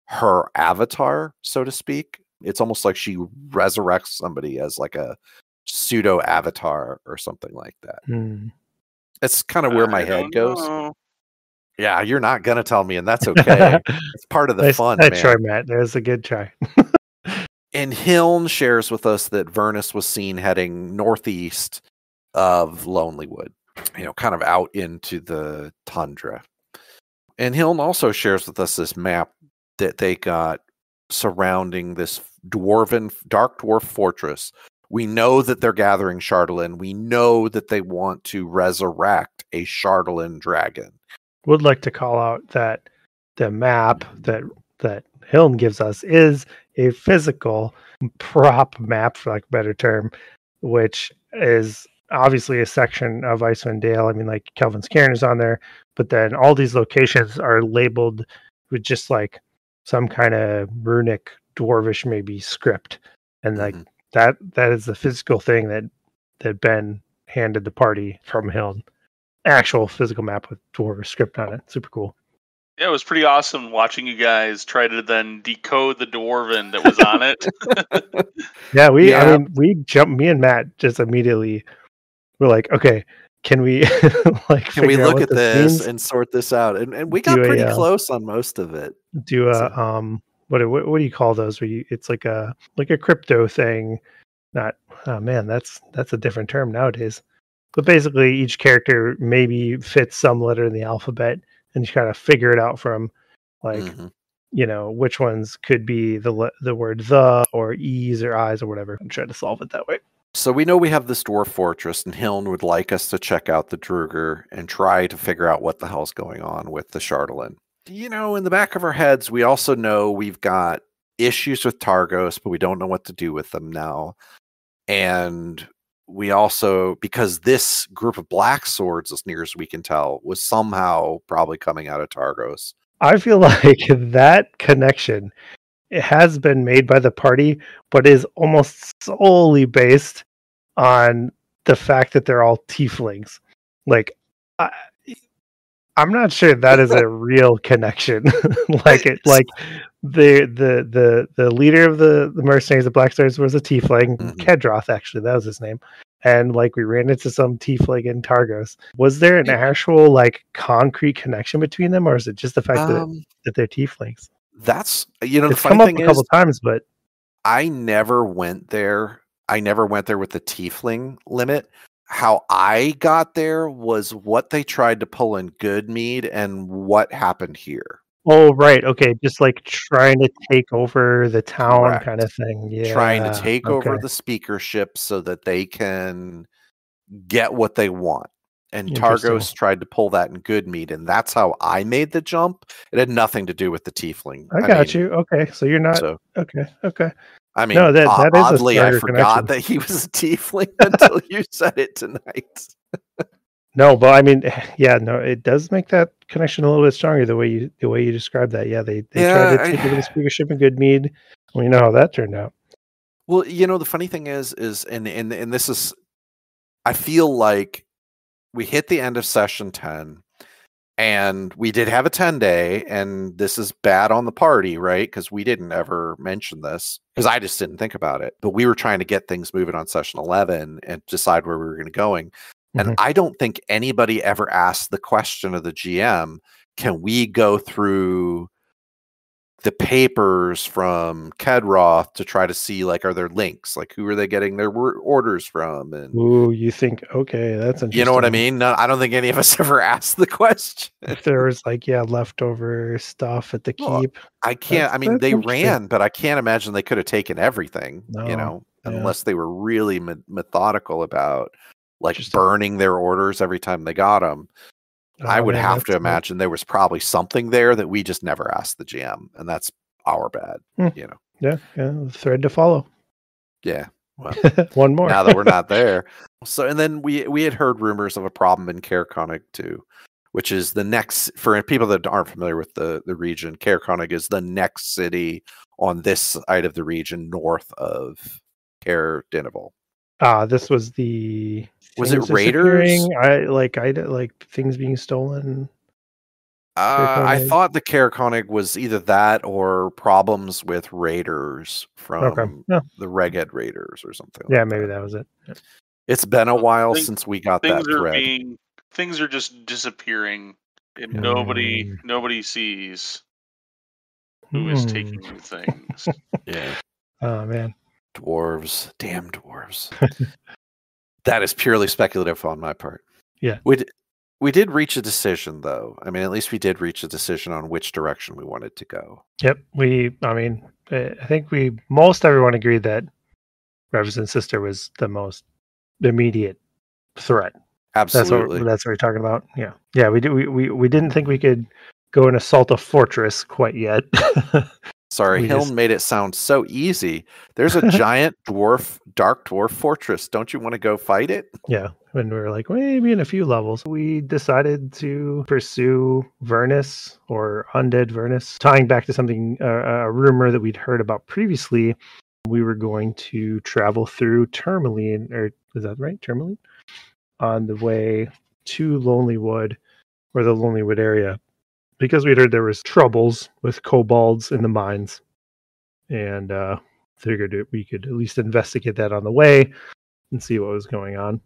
her avatar, so to speak. It's almost like she resurrects somebody as like a pseudo avatar or something like that. That's kind of where my head goes. Yeah, you're not going to tell me, and that's okay. It's part of the fun, man. Try, Matt. There's a good try. And Hiln shares with us that Vernus was seen heading northeast of Lonelywood, kind of out into the tundra. And Hiln also shares with us this map that they got surrounding this dark dwarf fortress. We know that they're gathering Chardalyn. We know that they want to resurrect a Chardalyn dragon. Would like to call out that the map that Hiln gives us is a physical prop map, for like a better term, which is obviously a section of Icewind Dale. I mean, like Kelvin's Cairn is on there, but then all these locations are labeled with just like some kind of runic dwarvish maybe script, and like that is the physical thing that Ben handed the party from Hiln. Actual physical map with dwarvish script on it. Super cool. Yeah, it was pretty awesome watching you guys try to then decode the dwarven that was on it. I mean, me and Matt just immediately were like, okay, can we can we look at this and sort this out? And we got pretty close on most of it. What do you call those? Where it's like a crypto thing. Not, oh man, that's a different term nowadays. But basically, each character maybe fits some letter in the alphabet, and you kind of figure it out from, like, which ones could be the word the or e's or i's or whatever. I'm trying to solve it that way. So we know we have this dwarf fortress, and Hiln would like us to check out the Druger and try to figure out what the hell's going on with the Chardalyn. In the back of our heads, we also know we've got issues with Targos, but we don't know what to do with them now. And we also, because this group of black swords, as near as we can tell, was somehow probably coming out of Targos. I feel like that connection, it has been made by the party, but is almost solely based on the fact that they're all tieflings. Like, I'm not sure that is a real connection. The leader of the mercenaries, the Black Swords, was a tiefling. Kedroth, actually, that was his name. And like we ran into some tiefling in Targos. Was there an actual like concrete connection between them, or is it just the fact that they're tieflings? That's the it's funny come up thing a couple times, but I never went there. I never went there with the tiefling limit. How I got there was what they tried to pull in Goodmead and what happened here. Oh, right. Okay. Just like trying to take over the town kind of thing. Yeah. Trying to take over the speakership so that they can get what they want. And Targos tried to pull that in Goodmead, and that's how I made the jump. It had nothing to do with the tiefling. I got you. Okay. So you're not... Okay. I mean, no, that oddly, is I forgot that he was a tiefling until you said it tonight. No, but I mean, yeah, no, it does make that connection a little bit stronger the way you described that. Yeah, they tried to take over the speakership in Goodmead. Well, you know how that turned out. Well, the funny thing is and this is, I feel like we hit the end of session 10, And we did have a 10-day, and this is bad on the party, right? Because we didn't ever mention this, because I just didn't think about it. But we were trying to get things moving on session 11 and decide where we were going to going. And I don't think anybody ever asked the question of the GM, can we go through the papers from Kedroth to try to see, like, are there links? Like, who are they getting their orders from? And ooh, you think, okay, that's interesting. you know what I mean? No, I don't think any of us ever asked the question. If there was, like, leftover stuff at the keep. I can't, I mean, they ran, but I can't imagine they could have taken everything, unless they were really methodical about, like, burning their orders every time they got them. I would have to imagine there was probably something there that we just never asked the GM, and that's our bad, Yeah, thread to follow. Yeah. Well, one more. Now that we're not there. So, and then we had heard rumors of a problem in Caer Konig too, which is the next, for people that aren't familiar with the region, Caer Konig is the next city on this side of the region north of Caer Dineval. This was the... Was it raiders? I like things being stolen. I thought the Caer Konig was either that or problems with raiders from the Reged raiders or something. Yeah, maybe that was it. Yeah. It's been a while since we got that thread. Things are just disappearing, and nobody sees who is taking things. Yeah. Oh man. Dwarves, damn dwarves. That is purely speculative on my part. Yeah. We did reach a decision, though. I mean, at least we did reach a decision on which direction we wanted to go. Yep. I think most everyone agreed that Revenant Sister was the most immediate threat. Absolutely. That's what we're talking about. Yeah. Yeah, we didn't think we could go and assault a fortress quite yet. Sorry, Hiln made it sound so easy. There's a giant dark dwarf fortress. Don't you want to go fight it? Yeah. When we were like, maybe in a few levels, we decided to pursue Vernus, or undead Vernus, tying back to something, a rumor that we'd heard about previously. We were going to travel through Tourmaline, or is that right? Tourmaline? On the way to Lonelywood, or the Lonelywood area, because we'd heard there was troubles with kobolds in the mines, and figured we could at least investigate that on the way and see what was going on.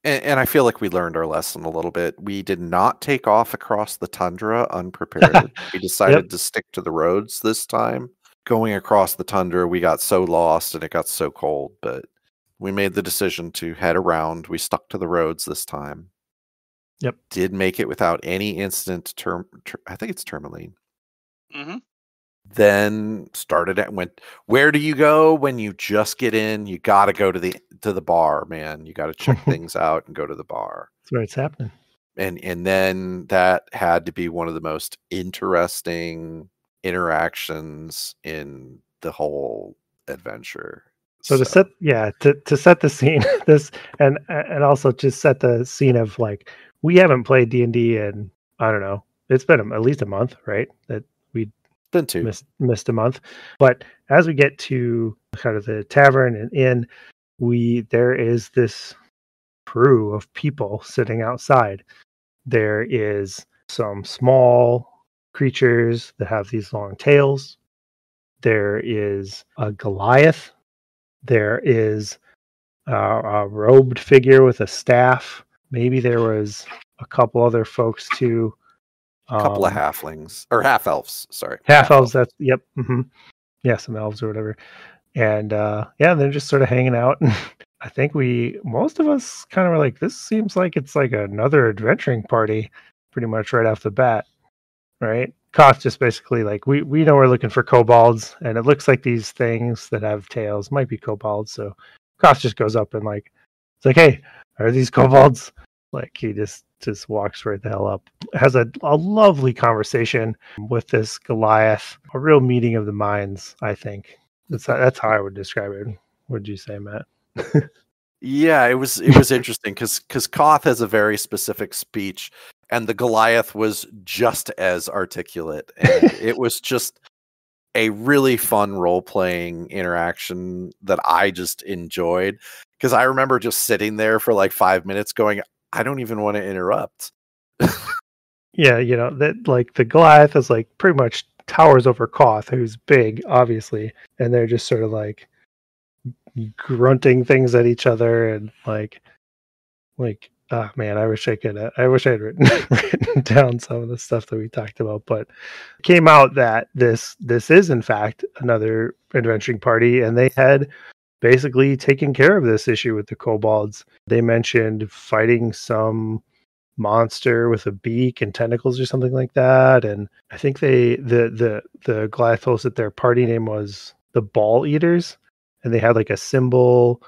And I feel like we learned our lesson a little bit. We did not take off across the tundra unprepared. We decided to stick to the roads this time. Going across the tundra, we got so lost and it got so cold, but we made the decision to head around. We stuck to the roads this time. Yep. Did make it without any incident to I think it's Tourmaline. Mm-hmm. Then went, where do you go when you just get in? You got to go to the bar, man. You got to check things out and go to the bar. That's where it's happening. And then that had to be one of the most interesting interactions in the whole adventure. So to set the scene, this and also to set the scene of, like, we haven't played D&D in, I don't know, it's been at least a month, right? That we'd been two. Missed a month. But as we get to kind of the tavern and inn, there is this crew of people sitting outside. There is some small creatures that have these long tails. There is a Goliath. There is a robed figure with a staff. Maybe there was a couple other folks too. A couple of halflings or half elves. Sorry, half elves. That's yep. Mm-hmm. Yeah, some elves or whatever. And they're just sort of hanging out. And I think most of us kind of were like, this seems like it's like another adventuring party, pretty much right off the bat, right? Koth just basically, like, we know we're looking for kobolds, and it looks like these things that have tails might be kobolds. So Koth just goes up and, like, it's like, hey, are these kobolds? Like, he just walks right the hell up. Has a lovely conversation with this Goliath. A real meeting of the minds, I think. That's how I would describe it. What did you say, Matt? Yeah, it was interesting because Koth has a very specific speech, and the Goliath was just as articulate. And it was just a really fun role-playing interaction that I just enjoyed, because I remember just sitting there for like 5 minutes going, I don't even want to interrupt. Yeah, that like the Goliath is like pretty much towers over Koth, who's big, obviously, and they're just sort of like grunting things at each other and like oh man, I wish I could. I wish I had written down some of the stuff that we talked about, but it came out that this is in fact another adventuring party, and they had basically taken care of this issue with the kobolds. They mentioned fighting some monster with a beak and tentacles or something like that, and I think the Goliath told us that their party name was the Ball Eaters, and they had like a symbol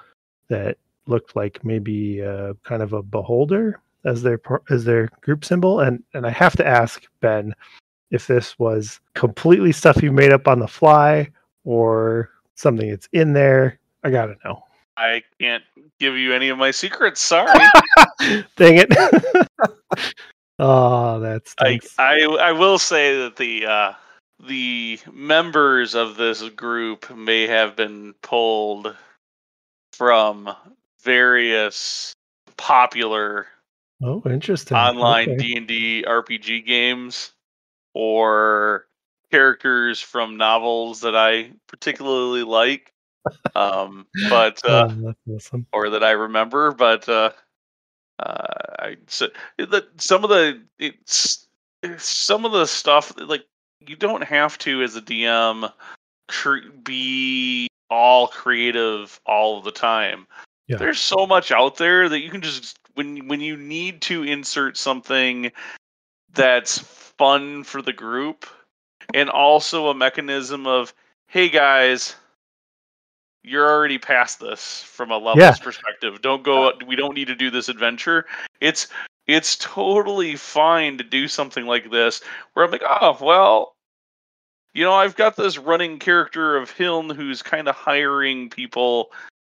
that looked like maybe kind of a beholder as their group symbol. And I have to ask Ben if this was completely stuff you made up on the fly or something that's in there. I gotta know. I can't give you any of my secrets. Sorry. Dang it. Oh, that's I will say that the members of this group may have been pulled from various popular interesting online Okay. D&D RPG games or characters from novels that I particularly like, but That's awesome. or that I remember. But some of the stuff, like, you don't have to, as a DM, be all creative all of the time. Yeah. There's so much out there that you can just, when you need to insert something that's fun for the group, and also a mechanism of, hey guys, you're already past this from a levels perspective. Don't go. We don't need to do this adventure. It's totally fine to do something like this where I'm like, oh well, I've got this running character of Hiln who's kind of hiring people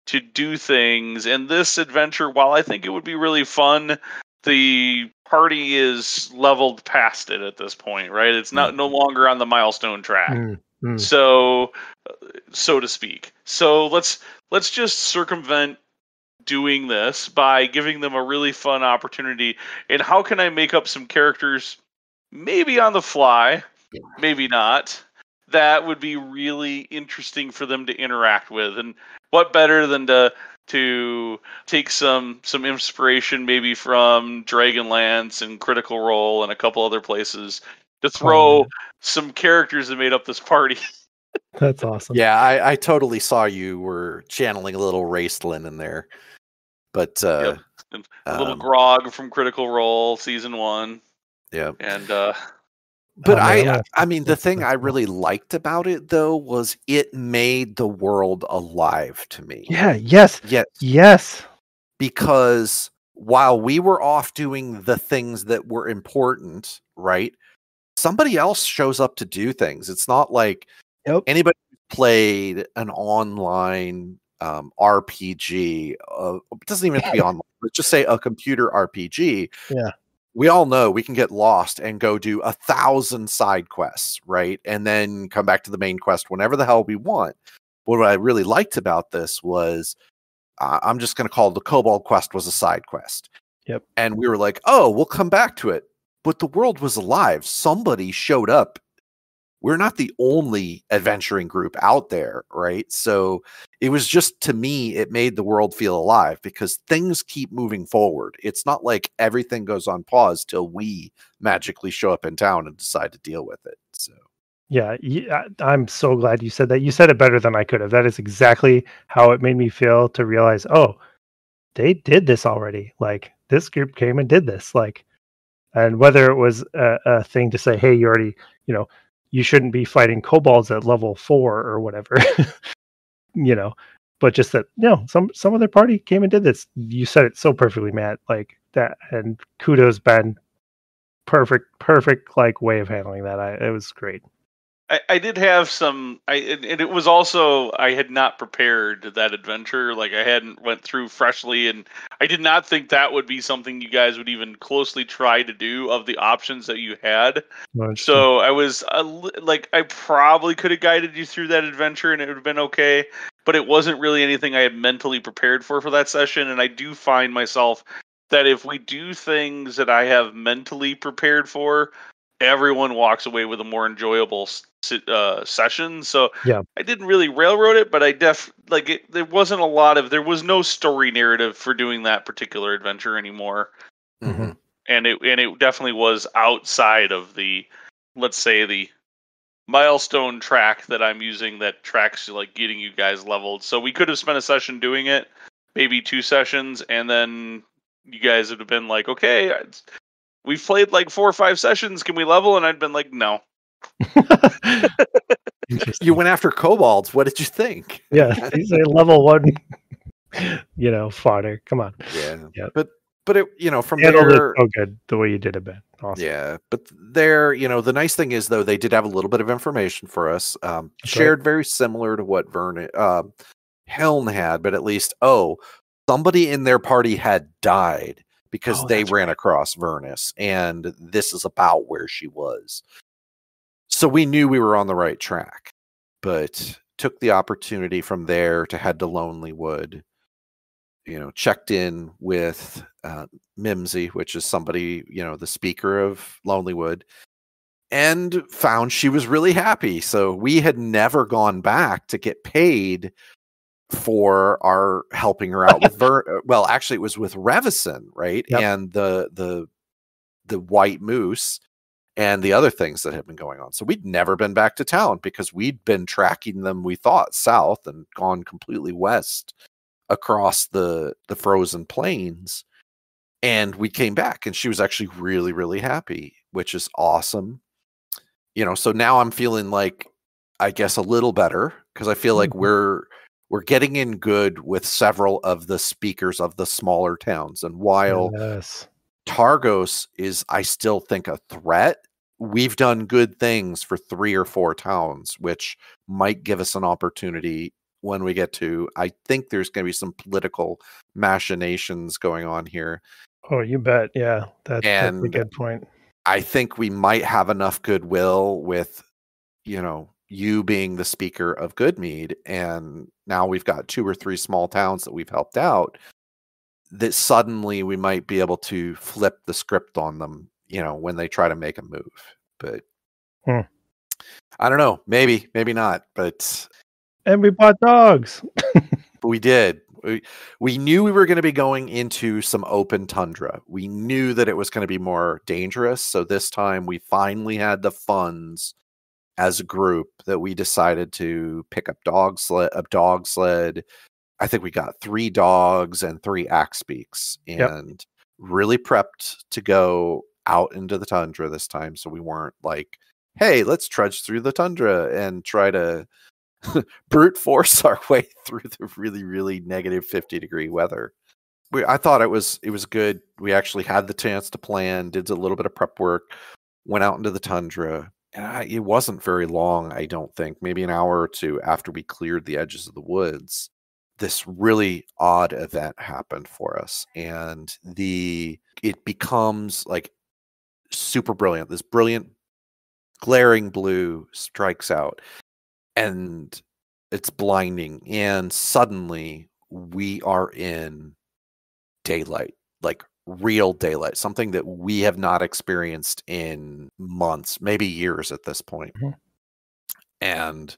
to do things, and this adventure, while I think it would be really fun, the party is leveled past it at this point, right? It's no longer on the milestone track. So to speak. So let's just circumvent doing this by giving them a really fun opportunity. And how can I make up some characters, maybe on the fly, maybe not, that would be really interesting for them to interact with? And what better than to take some inspiration maybe from Dragonlance and Critical Role and a couple other places to throw some characters that made up this party. That's awesome. Yeah, I totally saw you were channeling a little Raistlin in there. But a little Grog from Critical Role season 1. Yeah. And but I mean, the thing I really liked about it, though, was it made the world alive to me. Yeah. Yes. Because while we were off doing the things that were important, right, somebody else shows up to do things. It's not like anybody who played an online RPG. It doesn't even have to be online. Let's just say a computer RPG. Yeah. We all know we can get lost and go do 1,000 side quests, right? And then come back to the main quest whenever the hell we want. What I really liked about this was, I'm just going to call it the Kobold quest was a side quest. Yep. And we were like, oh, we'll come back to it. But the world was alive. Somebody showed up. We're not the only adventuring group out there, right? So it was just, to me, it made the world feel alive because things keep moving forward. It's not like everything goes on pause till we magically show up in town and decide to deal with it. So yeah, I'm so glad you said that. You said it better than I could have. That is exactly how it made me feel to realize, oh, they did this already. Like, this group came and did this. Like, and whether it was a thing to say, hey, you already, you shouldn't be fighting kobolds at level 4 or whatever, but just that, some other party came and did this. You said it so perfectly, Matt, like that. And kudos, Ben. Perfect, like, way of handling that. It was great. I did have some, and it was also, I had not prepared that adventure. Like, I hadn't went through freshly, and I did not think that would be something you guys would even closely try to do of the options that you had. So I was like, I probably could have guided you through that adventure and it would have been okay, but it wasn't really anything I had mentally prepared for that session. And I do find myself that if we do things that I have mentally prepared for, everyone walks away with a more enjoyable session. So Yeah. I didn't really railroad it, but I there wasn't a lot of, there was no story narrative for doing that particular adventure anymore. Mhm. And it definitely was outside of the, let's say, the milestone track that I'm using that tracks like getting you guys leveled. So we could have spent a session doing it, maybe 2 sessions, and then you guys would have been like, okay, we've played like 4 or 5 sessions, can we level? And I'd been like, no. You went after kobolds. What did you think? Yeah, he's a level 1, fodder. Come on. Yeah. But it, from Handled there, it so good the way you did it, Ben. Awesome. yeah. But there, the nice thing is though, they did have a little bit of information for us, shared very similar to what Helm had, but at least somebody in their party had died because they ran across Vernus, and this is about where she was. So we knew we were on the right track, but took the opportunity from there to head to Lonely Wood. Checked in with Mimsy, which is somebody, the speaker of Lonely Wood, and found she was really happy. So we had never gone back to get paid for our helping her out with well, actually it was with Revison, right? Yep. And the white moose and the other things that had been going on. So we'd never been back to town because we'd been tracking them, we thought, south and gone completely west across the frozen plains. And we came back and she was actually really, really happy, which is awesome. So now I'm feeling like, I guess, a little better because I feel like we're getting in good with several of the speakers of the smaller towns. And while Targos is, I still think, a threat, we've done good things for 3 or 4 towns, which might give us an opportunity when we get to, I think there's going to be some political machinations going on here. Oh, you bet. Yeah, that's a good point. I think we might have enough goodwill with, you being the speaker of Goodmead, and now we've got 2 or 3 small towns that we've helped out, that suddenly we might be able to flip the script on them, when they try to make a move. But I don't know, maybe not, but... And we bought dogs. We did. We knew we were going to be going into some open tundra. We knew that it was going to be more dangerous. So this time we finally had the funds as a group that we decided to pick up a dog sled. I think we got 3 dogs and 3 axe beaks, and really prepped to go out into the tundra this time. So we weren't like, hey, let's trudge through the tundra and try to brute force our way through the really, really negative 50-degree weather. I thought it was good. We actually had the chance to plan, did a little bit of prep work, went out into the tundra. And it wasn't very long, I don't think, maybe an hour or 2 after we cleared the edges of the woods, this really odd event happened for us. And it becomes like super brilliant. This brilliant glaring blue strikes out. And it's blinding, and suddenly we are in daylight, like real daylight, something that we have not experienced in months, maybe years at this point. And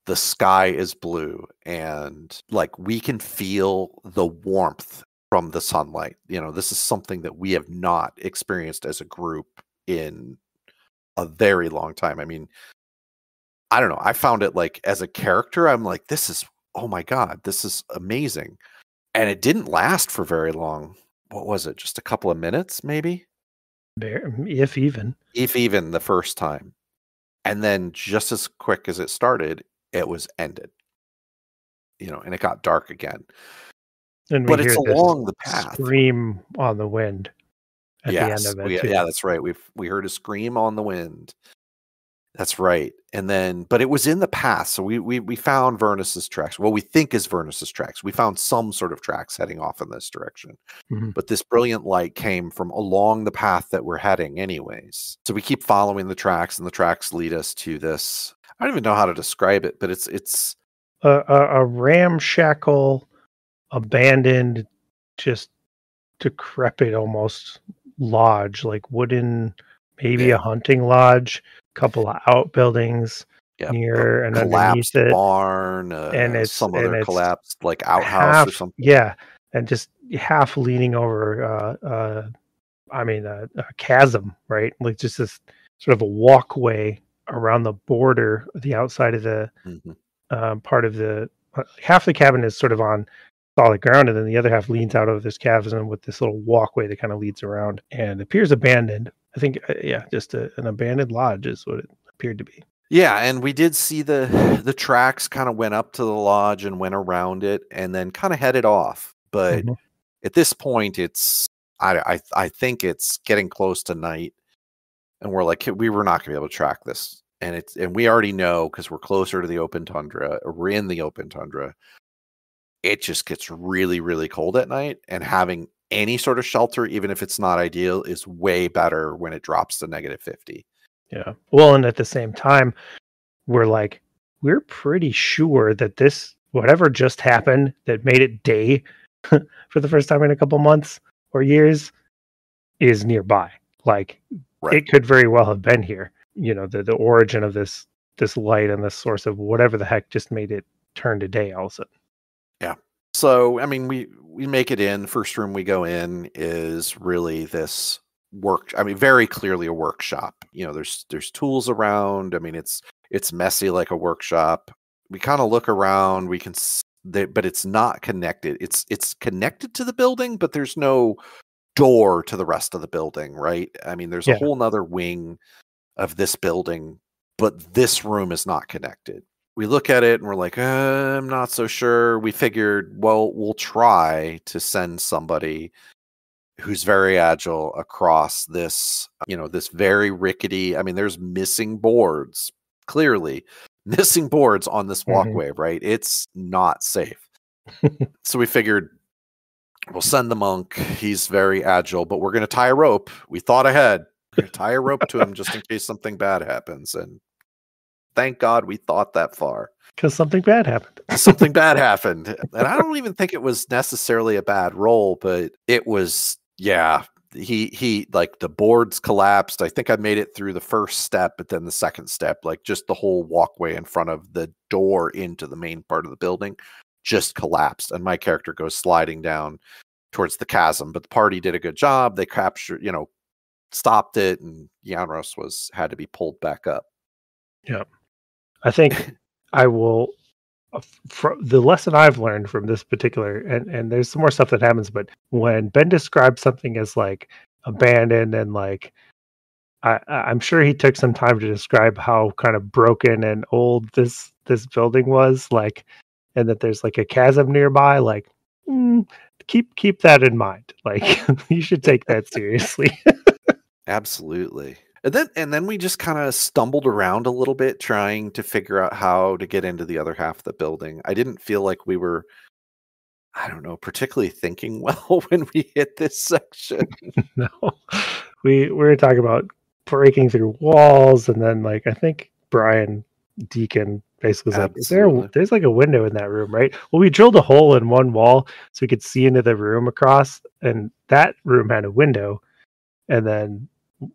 the sky is blue, and like we can feel the warmth from the sunlight. This is something that we have not experienced as a group in a very long time. I mean, I don't know. I found it like as a character, I'm like, oh my God, this is amazing. And it didn't last for very long. What was it? Just a couple of minutes, maybe? If even the first time. And then just as quick as it started, it was ended. And it got dark again. But it's along the path. Scream on the wind at the end of it. Yeah, that's right. We heard a scream on the wind. That's right. And then, but it was in the path. So we found Vernus's tracks. Well, we think is Vernus's tracks. We found some sort of tracks heading off in this direction. But this brilliant light came from along the path that we're heading anyways. So we keep following the tracks, and the tracks lead us to this. I don't even know how to describe it, but it's a ramshackle, abandoned, just decrepit almost lodge, like wooden, maybe Yeah. a hunting lodge, couple of outbuildings Yeah, near and underneath collapsed it, barn, and some other it's collapsed like outhouse or half, something. yeah, and just half leaning over a chasm, right? Like just this sort of a walkway around the border, the outside of the Mhm. part of the half the cabin is sort of on solid ground, and then the other half leans out of this chasm with this little walkway that kind of leads around and appears abandoned. I think, yeah, just an abandoned lodge is what it appeared to be. Yeah, and we did see the tracks kind of went up to the lodge and went around it and then kind of headed off. But Mhm. at this point, it's I think it's getting close to night, and we're like we were not gonna be able to track this, and we already know because we're closer to the open tundra, or we're in the open tundra. It just gets really, really cold at night, and having any sort of shelter, even if it's not ideal, is way better when it drops to -50. Yeah. Well, and at the same time, we're like, we're pretty sure that this, whatever just happened that made it day for the first time in a couple months or years, is nearby. Like, Right. it could very well have been here. You know, the origin of this light and this source of whatever the heck just made it turn to day all of a sudden. Yeah. So, I mean, we make it in. First room we go in is really this very clearly a workshop. You know, there's tools around. I mean, it's messy like a workshop. We kind of look around, we can but it's not connected. It's connected to the building, but there's no door to the rest of the building, right? I mean, there's a Yeah. whole nother wing of this building, but this room is not connected. We look at it and we're like, I'm not so sure. We figured, well, we'll try to send somebody who's very agile across this, this very rickety. I mean, there's missing boards, clearly missing boards on this walkway, right? It's not safe. So we figured we'll send the monk. He's very agile, but we're going to tie a rope. We thought ahead. We're going to tie a rope to him just in case something bad happens. And thank God we thought that far. Because something bad happened. Something bad happened. And I don't even think it was necessarily a bad roll, but it was, yeah. He like the boards collapsed. I think I made it through the first step, but then the second step, like just the whole walkway in front of the door into the main part of the building just collapsed. And my character goes sliding down towards the chasm. But the party did a good job. They captured, stopped it, and Janros had to be pulled back up. Yeah. I think I will, the lesson I've learned from this particular, and there's some more stuff that happens, but when Ben describes something as like abandoned and like, I'm sure he took some time to describe how kind of broken and old this building was, like, and that there's like a chasm nearby. Like, keep that in mind. Like, you should take that seriously. Absolutely. And then we just kind of stumbled around a little bit trying to figure out how to get into the other half of the building. I didn't feel like we were, I don't know, particularly thinking well when we hit this section. No, we were talking about breaking through walls, and then like I think Brian Deacon basically was like, there's like a window in that room, right? Well, we drilled a hole in one wall so we could see into the room across, and that room had a window. And then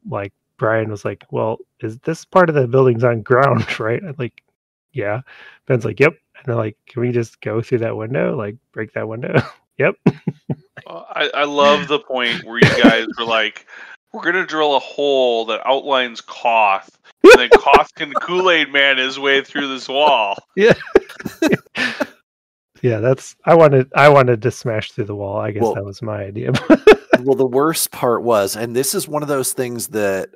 like Brian was like, well, is this part of the building's on ground, right? I'm like, yeah. Ben's like, yep. And they're like, can we just go through that window? Like, break that window? Yep. I love the point where you guys were like, we're going to drill a hole that outlines Koth, and then Koth can Kool-Aid Man his way through this wall. Yeah. Yeah, I wanted to smash through the wall. I guess that was my idea. Well, the worst part was, and this is one of those things that,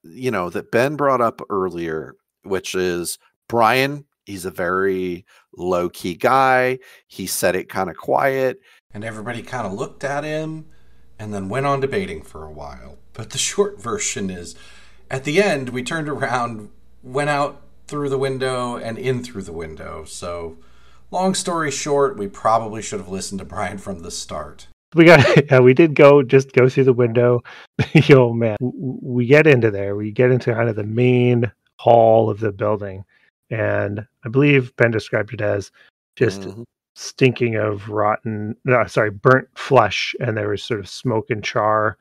that Ben brought up earlier, which is Brian, he's a very low-key guy. He said it kind of quiet. And everybody kind of looked at him and then went on debating for a while. But the short version is, at the end, we turned around, went out through the window and in through the window. So, long story short, we probably should have listened to Brian from the start. We did go through the window. Yo, man, we get into there. We get into kind of the main hall of the building. And I believe Ben described it as just stinking of burnt flesh, and there was sort of smoke and char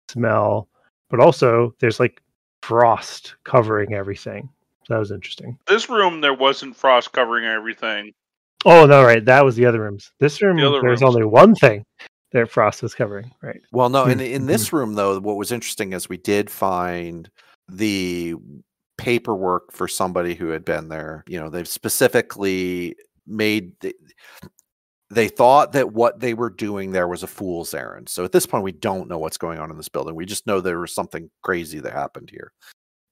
smell, but also there's like frost covering everything. So that was interesting. This room, there wasn't frost covering everything. Oh no, right, that was the other rooms. This room, The other there's rooms. only one thing that frost was covering, right? Well, no, in this room though, what was interesting is we did find the paperwork for somebody who had been there. You know, they've specifically made they thought that what they were doing there was a fool's errand. So at this point, we don't know what's going on in this building. We just know there was something crazy that happened here.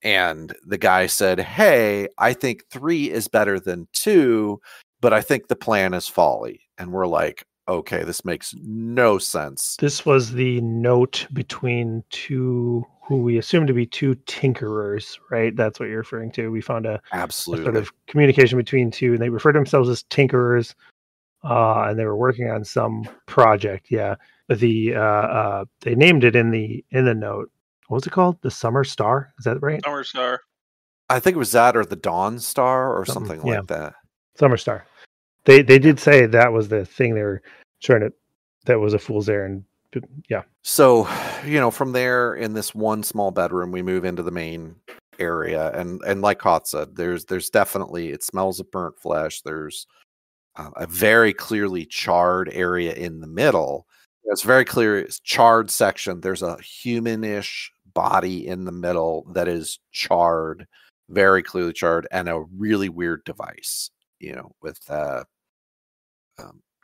And the guy said, "Hey, I think 3 is better than 2, but I think the plan is folly." And we're like, okay, this makes no sense. This was the note between two, who we assume to be two tinkerers, right? That's what you're referring to. We found a Absolutely sort of communication between two, and they refer to themselves as tinkerers, and they were working on some project. Yeah, but they named it in the note. What was it called? The Summer Star? Is that right? Summer Star. I think it was that or the Dawn Star or something yeah. like that. Summer Star. They did say that was the thing they were trying to. That was a fool's errand. Yeah. So, you know, from there in this one small bedroom, we move into the main area, and like Hoth said, there's definitely, it smells of burnt flesh. There's a very clearly charred area in the middle. It's very clear, it's charred section. There's a humanish body in the middle that is charred, very clearly charred, and a really weird device. You know, with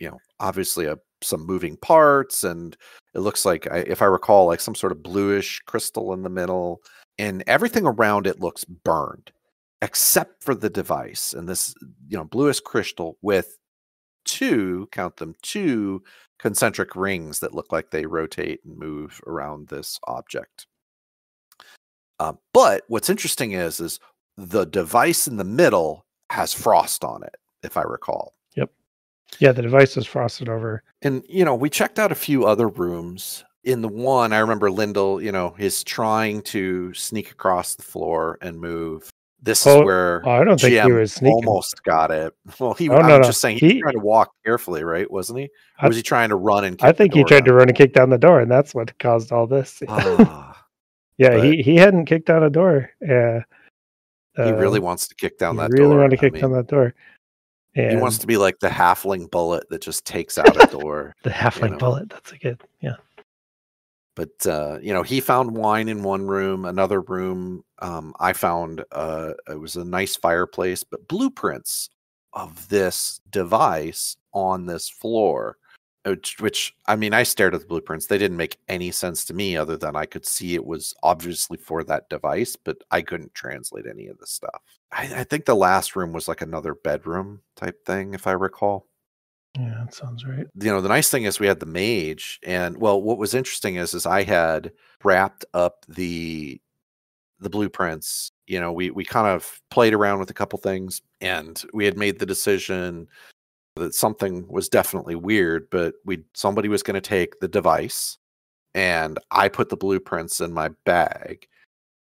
you know, obviously some moving parts, and it looks like, if I recall, like some sort of bluish crystal in the middle, and everything around it looks burned except for the device. And this, you know, bluish crystal with two concentric rings that look like they rotate and move around this object. But what's interesting is the device in the middle has frost on it, if I recall. Yep. Yeah, the device is frosted over. And, you know, we checked out a few other rooms. In the one, I remember Lyndall, you know, is trying to sneak across the floor and move. This is where I don't think he was sneaking. Almost got it. Well, I'm just saying, he tried to walk carefully, right? Wasn't he? Or was he trying to run and kick I think he tried to run and kick down the door, and that's what caused all this. Yeah, he hadn't kicked down a door. Yeah. He really wants to kick down that door. He really wanted to kick down that door. And he wants to be like the halfling bullet that just takes out a door. The halfling bullet. That's a good, yeah. But, you know, he found wine in one room. Another room, I found it was a nice fireplace, but blueprints of this device on this floor, which, I mean, I stared at the blueprints. They didn't make any sense to me other than I could see it was obviously for that device, but I couldn't translate any of the stuff. I think the last room was like another bedroom type thing, if I recall. Yeah, that sounds right. You know, the nice thing is we had the mage, and well, what was interesting is I had wrapped up the blueprints. You know, we kind of played around with a couple things, and we had made the decision that something was definitely weird, but somebody was going to take the device, and I put the blueprints in my bag.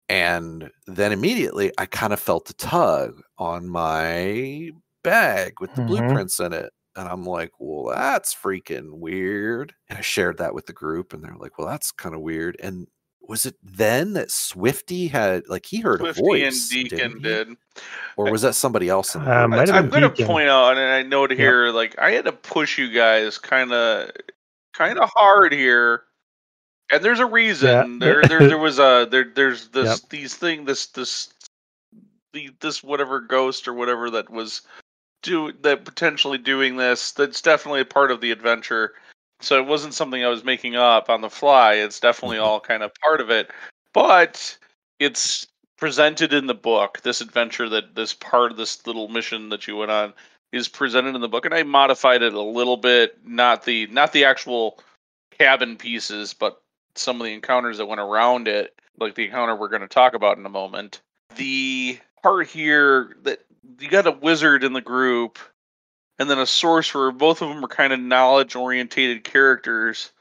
And then immediately I kind of felt a tug on my bag with the blueprints in it. And I'm like, well, that's freaking weird. And I shared that with the group, and they're like, well, that's kind of weird. And was it then that Swifty had, like, he heard a voice? Swifty and Deacon did. Or was that somebody else in the group? I'm going to point out, and I note here, like, I had to push you guys kind of hard here. And there's a reason. Yeah. There's this whatever ghost or whatever that was potentially doing this. That's definitely a part of the adventure. So it wasn't something I was making up on the fly. It's definitely all kind of part of it. But it's presented in the book. This adventure, this part of this little mission that you went on, is presented in the book, and I modified it a little bit. Not the actual cabin pieces, but some of the encounters that went around it, like the encounter we're going to talk about in a moment. The part here that you got a wizard in the group and then a sorcerer. Both of them are kind of knowledge-orientated characters,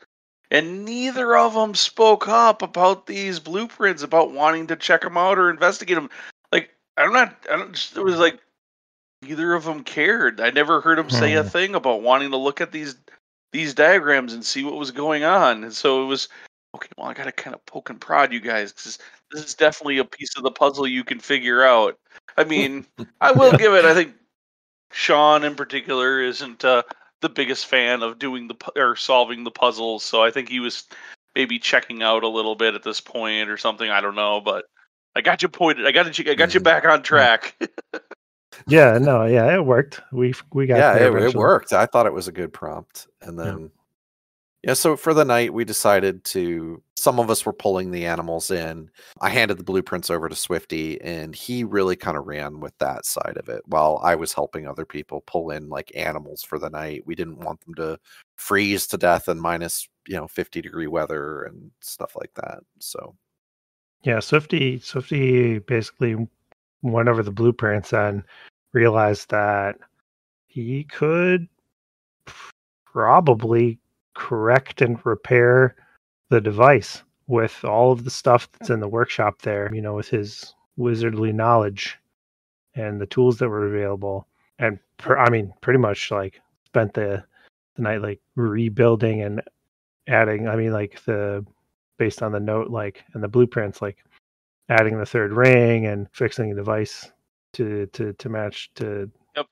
and neither of them spoke up about these blueprints, about wanting to check them out or investigate them. Like, it was like neither of them cared. I never heard them say a thing about wanting to look at these diagrams and see what was going on. And so it was, okay, well, I got to kind of poke and prod you guys, because this is definitely a piece of the puzzle you can figure out. I mean, I will give it, I think Sean in particular isn't the biggest fan of doing solving the puzzles, so I think he was maybe checking out a little bit at this point or something. I don't know, but I got you pointed. I got you back on track. Yeah, no, yeah, it worked. We got there. It worked. I thought it was a good prompt, and then so for the night we decided some of us were pulling the animals in. I handed the blueprints over to Swifty, and he really kind of ran with that side of it while I was helping other people pull in like animals for the night. We didn't want them to freeze to death in minus 50-degree weather and stuff like that. So yeah, Swifty basically went over the blueprints and realized that he could probably correct and repair the device with all of the stuff that's in the workshop there, with his wizardly knowledge and the tools that were available. And pretty much like spent the night like rebuilding and adding, based on the note, like, and the blueprints, like adding the third ring and fixing the device to match to. Yep.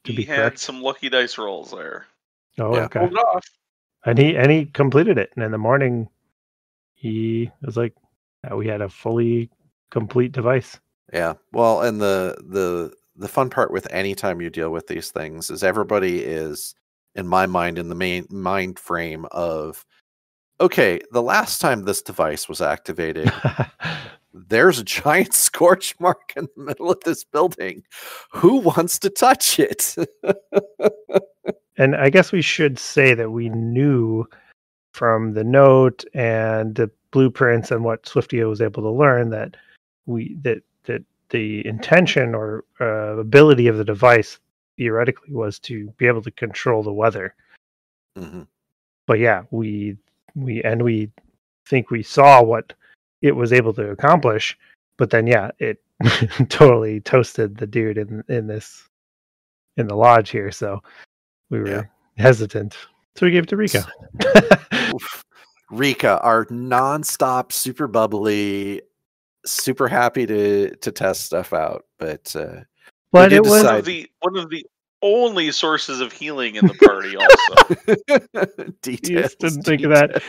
He had correct. some lucky dice rolls there. Oh, yeah. Okay. Pulled it off. And he completed it. And in the morning, he was like, we had a fully complete device. Yeah. Well, and the fun part with any time you deal with these things is everybody is, in my mind, in the main mind frame of, okay, the last time this device was activated, there's a giant scorch mark in the middle of this building. Who wants to touch it? And I guess we should say that we knew from the note and the blueprints and what Swifty was able to learn that the intention or ability of the device theoretically was to be able to control the weather. Mm-hmm. But yeah, we think we saw what it was able to accomplish. But then it totally toasted the dude in the lodge here. So we were hesitant. So we gave it to Rika. Rika, our nonstop, super bubbly, super happy to test stuff out. But it was one of the only sources of healing in the party. Also, details. Didn't think of that.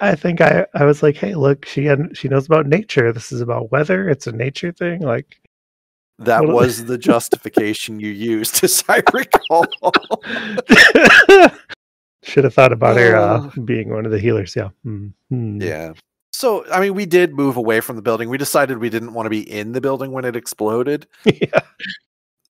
I think I was like, hey, look, she knows about nature. This is about weather. It's a nature thing. Like. That was the justification you used, as I recall. Should have thought about her being one of the healers. Yeah. Mm-hmm. Yeah. So, I mean, we did move away from the building. We decided we didn't want to be in the building when it exploded. Yeah.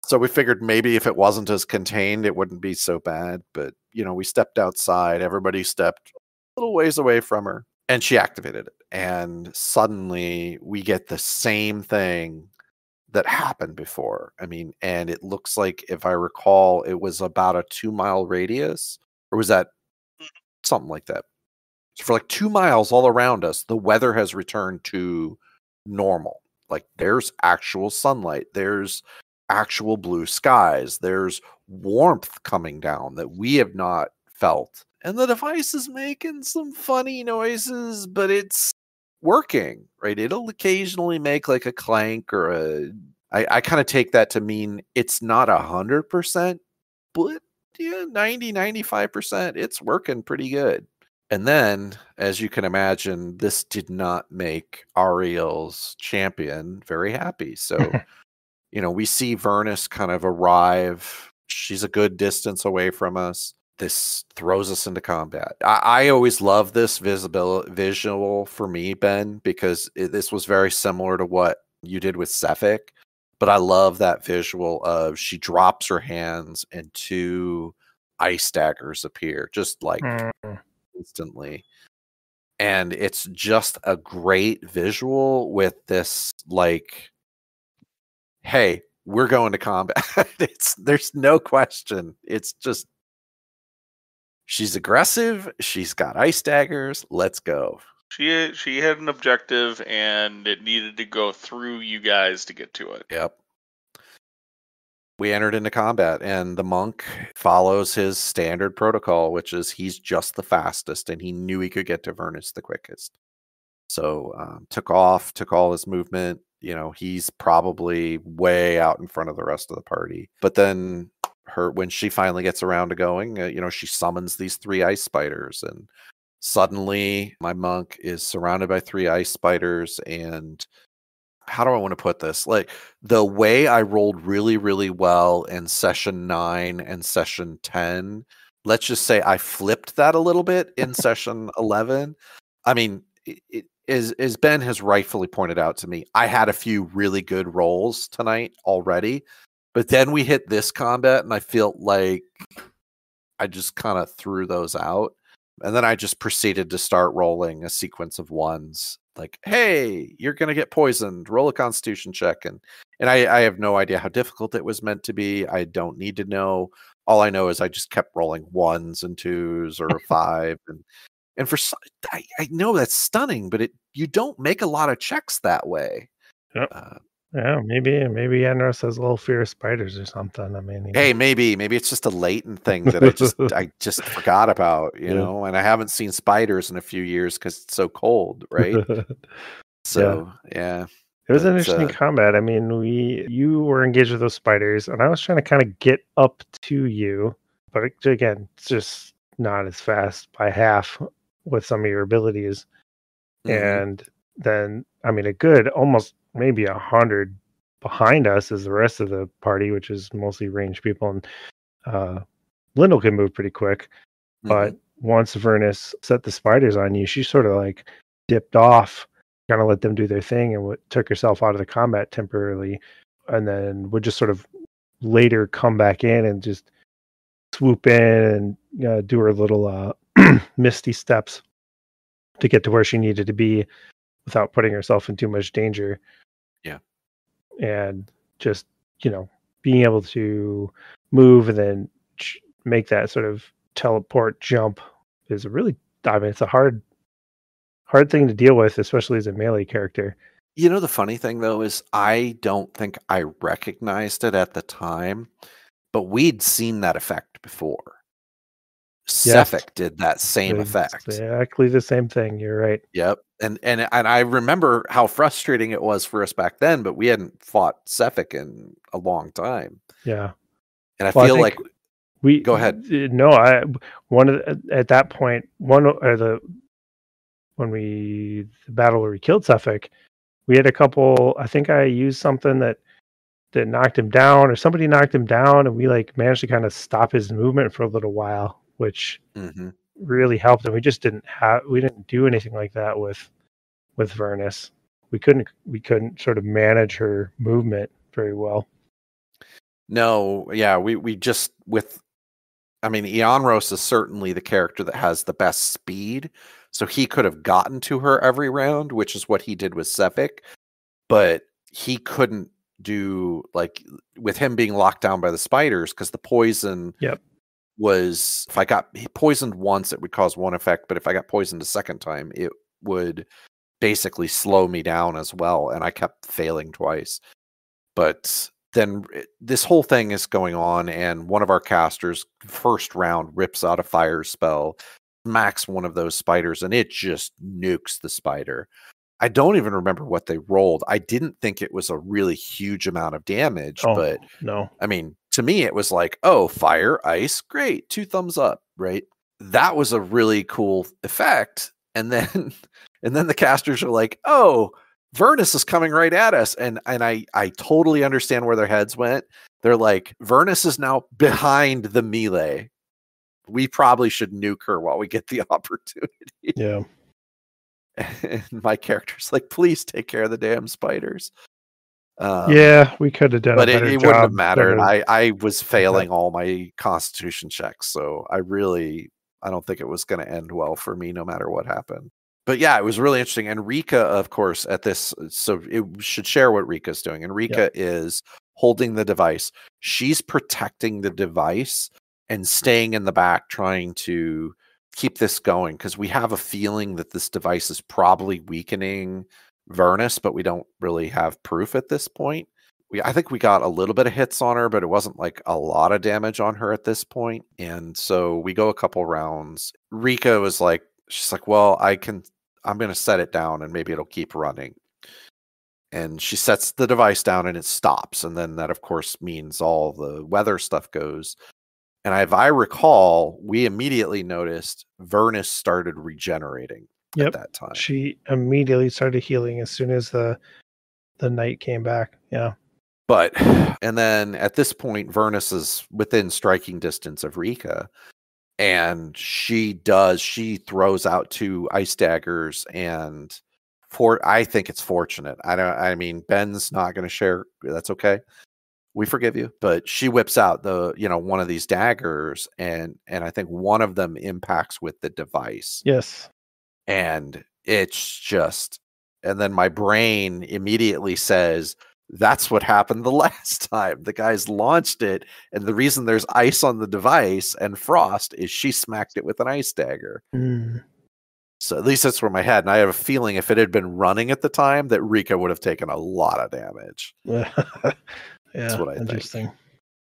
So we figured maybe if it wasn't as contained, it wouldn't be so bad. But, we stepped outside. Everybody stepped a little ways away from her. And she activated it. And suddenly we get the same thing that happened before. I mean, and it looks like, if I recall, it was about a 2-mile radius, or was that something like that? So for like 2 miles all around us, the weather has returned to normal. Like there's actual sunlight, there's actual blue skies, there's warmth coming down that we have not felt. And the device is making some funny noises, but it's working, right? It'll occasionally make like a clank or I kind of take that to mean it's not 100%, but 90, 95%, it's working pretty good. And then, as you can imagine, this did not make Ariel's champion very happy. So, we see Vernus kind of arrive. She's a good distance away from us. This throws us into combat. I always love this visual for me, Ben, because this was very similar to what you did with Sefik. But I love that visual of she drops her hands and 2 ice daggers appear, just like instantly. And it's just a great visual with this, like, hey, we're going to combat. There's no question. It's just, she's aggressive. She's got ice daggers. Let's go. She had an objective, and it needed to go through you guys to get to it. Yep. we entered into combat, and the monk follows his standard protocol, which is he's just the fastest, and he knew he could get to Vernus the quickest. So took all his movement. He's probably way out in front of the rest of the party. But then when she finally gets around to going, she summons these 3 ice spiders, and suddenly my monk is surrounded by 3 ice spiders. And how do I want to put this? Like, the way I rolled really, really well in session 9 and session 10, let's just say I flipped that a little bit in session 11. I mean, as Ben has rightfully pointed out to me, I had a few really good rolls tonight already, but then we hit this combat and I felt like I just kind of threw those out. And then I just proceeded to start rolling a sequence of 1s. Like, hey, you're going to get poisoned. Roll a Constitution check. And I have no idea how difficult it was meant to be. I don't need to know. All I know is I just kept rolling 1s and 2s or 5. And for I know that's stunning, but you don't make a lot of checks that way. Yep. Yeah, maybe Andros has a little fear of spiders or something. I mean, hey, maybe it's just a latent thing that I just forgot about, know. And I haven't seen spiders in a few years because it's so cold, right? So yeah. It was an interesting combat. I mean, you were engaged with those spiders, and I was trying to kind of get up to you, but again, it's just not as fast by half with some of your abilities. And then, I mean, a good almost maybe 100 behind us is the rest of the party, which is mostly ranged people. And Lyndall can move pretty quick, but once Vernus set the spiders on you, she sort of like dipped off, kind of let them do their thing, and took herself out of the combat temporarily, and then would just sort of later come back in and just swoop in and do her little misty steps to get to where she needed to be without putting herself in too much danger. Yeah. And just, being able to move and then make that sort of teleport jump is it's a hard thing to deal with, especially as a melee character. The funny thing though is I don't think I recognized it at the time, but we'd seen that effect before. Sefik did that same effect. Exactly the same thing. You're right. Yep. And I remember how frustrating it was for us back then, but we hadn't fought Sefik in a long time. Yeah. And I feel like we go ahead. No, at that point, the battle where we killed Sefik, we had a couple. I think I used something that knocked him down, or somebody knocked him down, and we managed to kind of stop his movement for a little while, which really helped. And we just didn't do anything like that with Vernus. We couldn't sort of manage her movement very well. No, yeah, we just Ianros is certainly the character that has the best speed, so he could have gotten to her every round, which is what he did with Sefik, but he couldn't do, with him being locked down by the spiders, because the poison was, if I got poisoned once, it would cause one effect, but if I got poisoned a second time, it would basically slow me down as well, and I kept failing twice. But then this whole thing is going on, and one of our casters, first round, rips out a fire spell, smacks one of those spiders, and it just nukes the spider. I don't even remember what they rolled. I didn't think it was a really huge amount of damage, but no. I mean, to me, it was like, oh, fire, ice, great, 2 thumbs up, right? That was a really cool effect. And then the casters are like, oh, Vernus is coming right at us. And I totally understand where their heads went. They're like, Vernus is now behind the melee. We probably should nuke her while we get the opportunity. Yeah. And my character's like, please take care of the damn spiders. Yeah, we could have done but a better it job. wouldn't have mattered. I was failing all my constitution checks, so I don't think it was going to end well for me no matter what happened. But yeah, it was really interesting. And Rika, of course, at this, so it should share what Rika's doing. And Rika is holding the device. She's protecting the device and staying in the back, trying to keep this going, because we have a feeling that this device is probably weakening Vernus, but we don't really have proof at this point. I think we got a little bit of hits on her, but it wasn't like a lot of damage on her at this point. And so we go a couple rounds. Rika was like, she's like, well, I'm going to set it down and maybe it'll keep running. And she sets the device down and it stops. And then that, of course, means all the weather stuff goes. And if I recall, we immediately noticed Vernus started regenerating at that time. She immediately started healing as soon as the night came back. Yeah. But, and then at this point, Vernus is within striking distance of Rika. And she throws out 2 ice daggers, and I think it's fortunate. I mean, Ben's not going to share. That's okay. We forgive you. But she whips out one of these daggers, and I think one of them impacts with the device. Yes. And it's just, and then my brain immediately says, that's what happened the last time. The guys launched it, and the reason there's ice on the device and frost is she smacked it with an ice dagger. Mm. So at least that's where my head. And I have a feeling if it had been running at the time, that Rika would have taken a lot of damage. Yeah, that's what I interesting. think.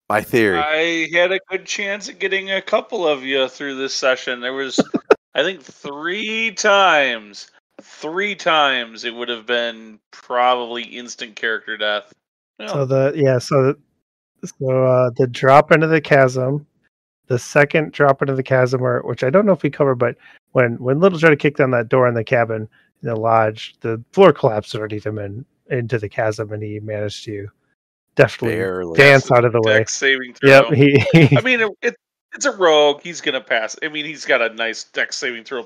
My theory. I had a good chance at getting a couple of you through this session. There was, I think, 3 times. 3 times it would have been probably instant character death. Yeah. So the drop into the chasm, the second drop into the chasm, which I don't know if we covered, but when Little tried to kick down that door in the cabin in the lodge, the floor collapsed underneath him into the chasm, and he managed to definitely dance out of the way. Saving throw. Yep. I mean, it's a rogue. He's gonna pass. I mean, he's got a nice dex saving throw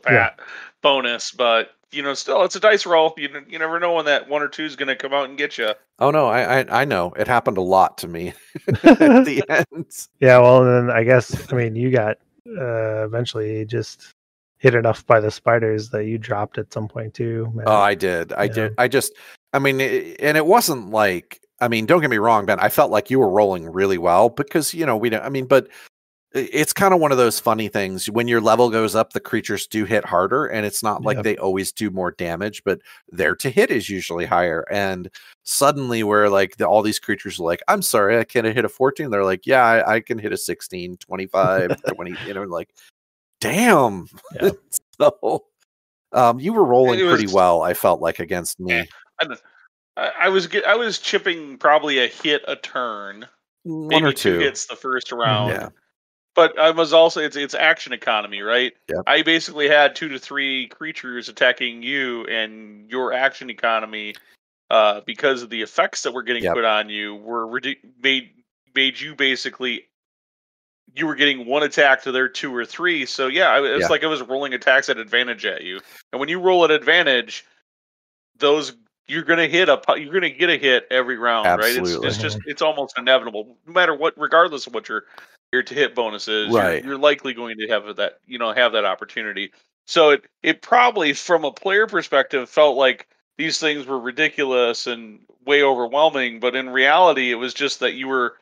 bonus, but still, it's a dice roll. You never know when that 1 or 2 is gonna come out and get you. Oh no, I know it happened a lot to me at the end. Yeah, well, and then I guess you got eventually just hit enough by the spiders that you dropped at some point too. Man. Oh, I did. I did. And it wasn't like. Don't get me wrong, Ben. I felt like you were rolling really well because we don't. But it's kind of one of those funny things. When your level goes up, the creatures do hit harder, and it's not like they always do more damage, but their to hit is usually higher. And suddenly, where all these creatures are like, "I'm sorry, I can't hit a 14." They're like, "Yeah, I can hit a 16, 25, 20." Like, damn. Yeah. So, you were rolling pretty well. I felt like against me. I was chipping probably a hit a turn, 1 or 2 hits the first round. Yeah. But I was also it's action economy, right? Yep. I basically had 2 to 3 creatures attacking you, and your action economy, because of the effects that were getting put on you, were made you basically. You were getting 1 attack to their 2 or 3, so it's like I was rolling attacks at advantage at you. And when you roll at advantage, you're gonna get a hit every round, Absolutely. right? It's almost inevitable, no matter what, regardless of what your to hit bonus is. Right. You're likely going to have that opportunity. So it probably, from a player perspective, felt like these things were ridiculous and way overwhelming, but in reality, it was just that you were.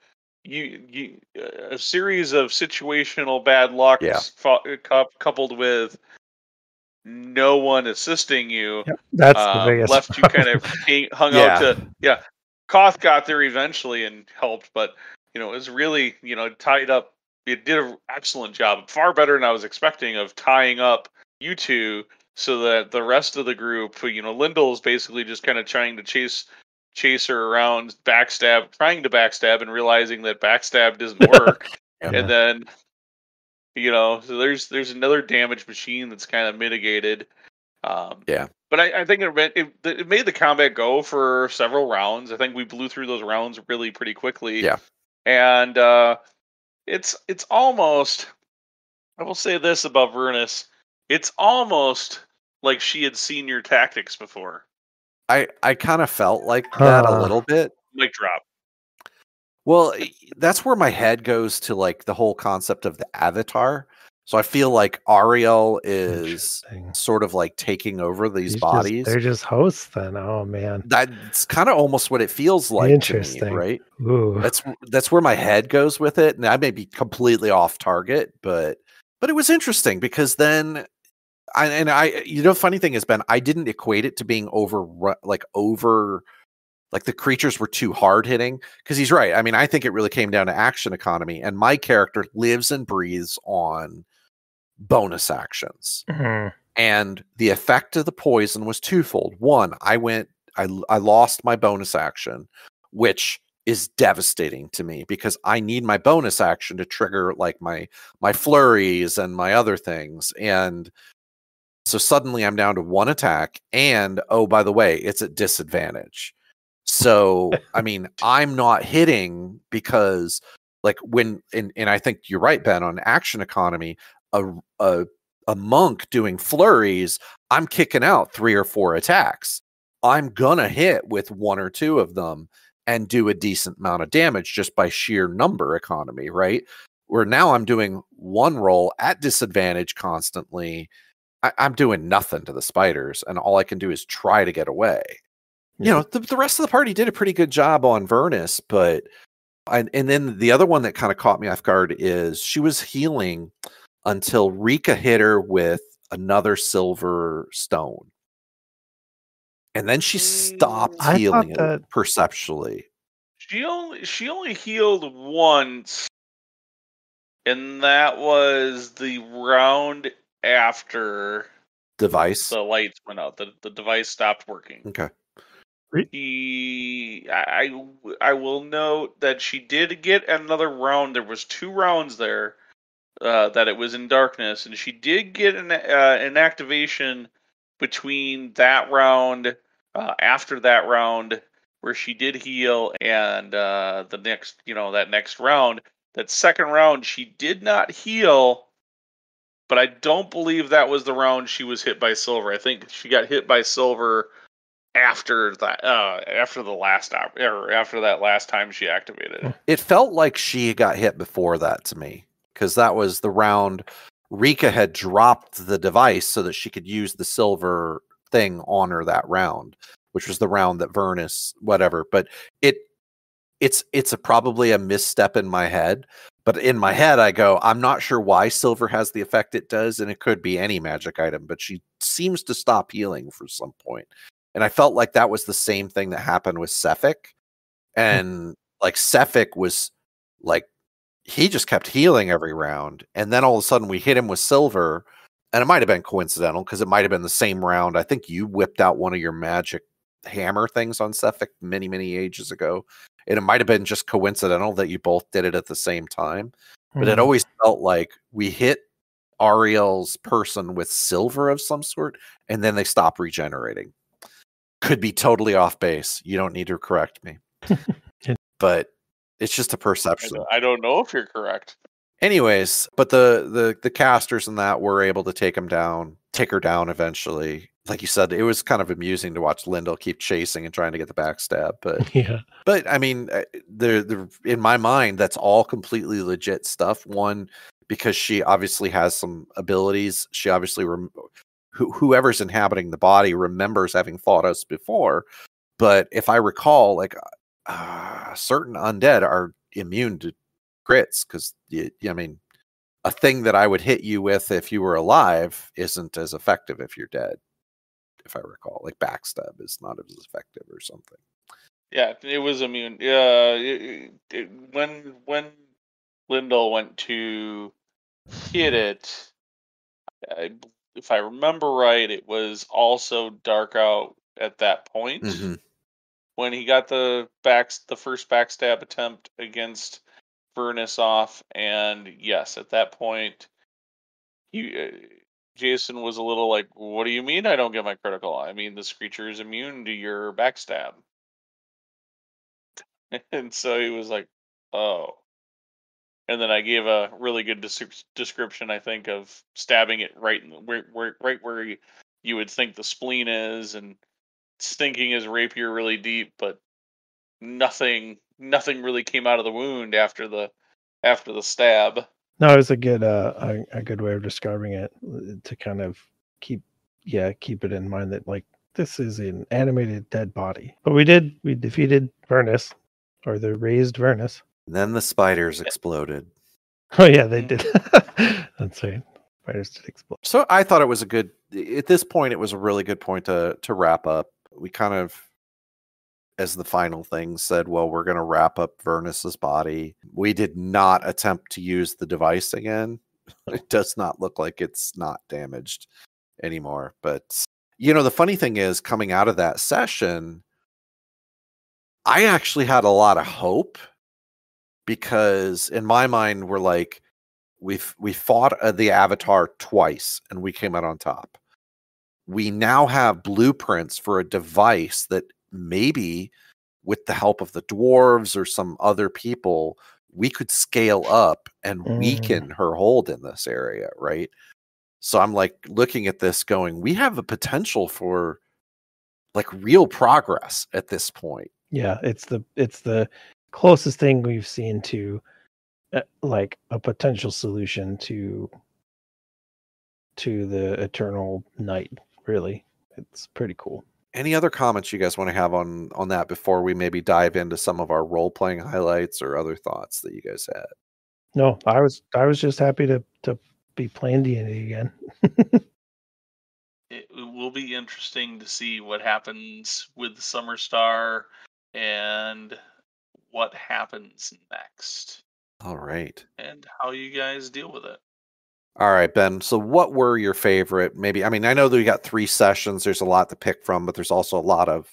A series of situational bad luck coupled with no one assisting you. Yep, that's the biggest. Left you kind of hung out to Koth got there eventually and helped, but it was really tied up. It did an excellent job, far better than I was expecting, of tying up you two so that the rest of the group, Lyndall's basically just kind of trying to chase her around, trying to backstab and realizing that backstab doesn't work. And then, so there's another damage machine that's kind of mitigated. But I think it made the combat go for several rounds. I think we blew through those rounds really pretty quickly. Yeah. And it's almost, I will say this about Vernus, it's almost like she had seen your tactics before. I kind of felt like that a little bit. Mic drop. Well, that's where my head goes to, like, the whole concept of the avatar. So I feel like Ariel is sort of like taking over these bodies. They're just hosts then. Oh man. That's kind of almost what it feels like. Interesting. To me, right? Ooh. That's where my head goes with it. And I may be completely off target, but it was interesting because then funny thing is, Ben, I didn't equate it to being over like the creatures were too hard hitting. Because he's right. I mean, I think it really came down to action economy, and my character lives and breathes on bonus actions. And the effect of the poison was twofold. One, I lost my bonus action, which is devastating to me because I need my bonus action to trigger like my flurries and my other things. And so suddenly I'm down to 1 attack, and oh, by the way, it's at disadvantage. So I mean, I'm not hitting because like when and I think you're right, Ben, on action economy, a monk doing flurries, I'm kicking out 3 or 4 attacks. I'm gonna hit with 1 or 2 of them and do a decent amount of damage just by sheer number economy, right? Where now I'm doing 1 roll at disadvantage constantly. I'm doing nothing to the spiders, and all I can do is try to get away. You know, the rest of the party did a pretty good job on Vernus, but and then the other one that kind of caught me off guard is she was healing until Rika hit her with another silver stone. And then she stopped healing it perceptually. She only healed once, and that was the round after device. The lights went out. The device stopped working. Okay. I will note that she did get another round. There was 2 rounds there that it was in darkness, and she did get an activation between that round, after that round, where she did heal, and the next, that next round. That second round, she did not heal, but I don't believe that was the round she was hit by silver. I think she got hit by silver after that, after that last time she activated. It felt like she got hit before that to me, because that was the round Rika had dropped the device so that she could use the silver thing on her that round, which was the round that Vernus, whatever. But it's probably a misstep in my head. But in my head, I go, I'm not sure why silver has the effect it does, and it could be any magic item, but she seems to stop healing for some point. And I felt like that was the same thing that happened with Cephik. And like Cephik was like, he just kept healing every round. And then all of a sudden we hit him with silver. And it might have been coincidental because it might have been the same round. I think you whipped out one of your magic hammer things on Cephik many, many ages ago. And it might have been just coincidental that you both did it at the same time. But it always felt like we hit Ariel's person with silver of some sort, and then they stop regenerating. Could be totally off base. You don't need to correct me. But it's just a perception. I don't know if you're correct. Anyways, but the casters and that were able to take her down eventually. Like you said, it was kind of amusing to watch Lyndall keep chasing and trying to get the backstab. But yeah. But I mean, in my mind, that's all completely legit stuff. One, because she obviously has some abilities. She obviously whoever's inhabiting the body remembers having fought us before. But if I recall, like certain undead are immune to crits because, I mean, a thing that I would hit you with if you were alive isn't as effective if you're dead. If I recall, like backstab is not as effective or something. Yeah, it was immune. When Lyndall went to hit it, if I remember right, it was also dark out at that point. Mm-hmm. When he got the first backstab attempt against Vernus off, and yes, at that point, Jason was a little like, "What do you mean I don't get my critical? I mean, this creature is immune to your backstab." And so he was like, "Oh." And then I gave a really good description, I think, of stabbing it right where you would think the spleen is, and stinking his rapier really deep, but nothing really came out of the wound after the stab. No, it was a good way of describing it, to kind of keep it in mind that like this is an animated dead body. But we defeated Vernus, or the raised Vernus. And then the spiders exploded. Oh yeah, they did. That's right. Spiders did explode. So I thought it was at this point, it was a really good point to wrap up. We kind of, as the final thing, said, well, we're going to wrap up Vernus's body. We did not attempt to use the device again. It does not look like it's not damaged anymore. But, the funny thing is, coming out of that session, I actually had a lot of hope, because in my mind, we're like, we fought the Avatar twice and we came out on top. We now have blueprints for a device that maybe, with the help of the dwarves or some other people, we could scale up and weaken her hold in this area, right? So I'm like looking at this going, we have the potential for like real progress at this point. Yeah, it's the closest thing we've seen to like a potential solution to the Eternal Night. Really, it's pretty cool. Any other comments you guys want to have on that before we maybe dive into some of our role playing highlights or other thoughts that you guys had? No, I was just happy to be playing D&D again. It will be interesting to see what happens with the Summer Star and what happens next. All right. And how you guys deal with it. All right, Ben. So what were your favorite, maybe, I mean, I know that we got 3 sessions. There's a lot to pick from, but there's also a lot of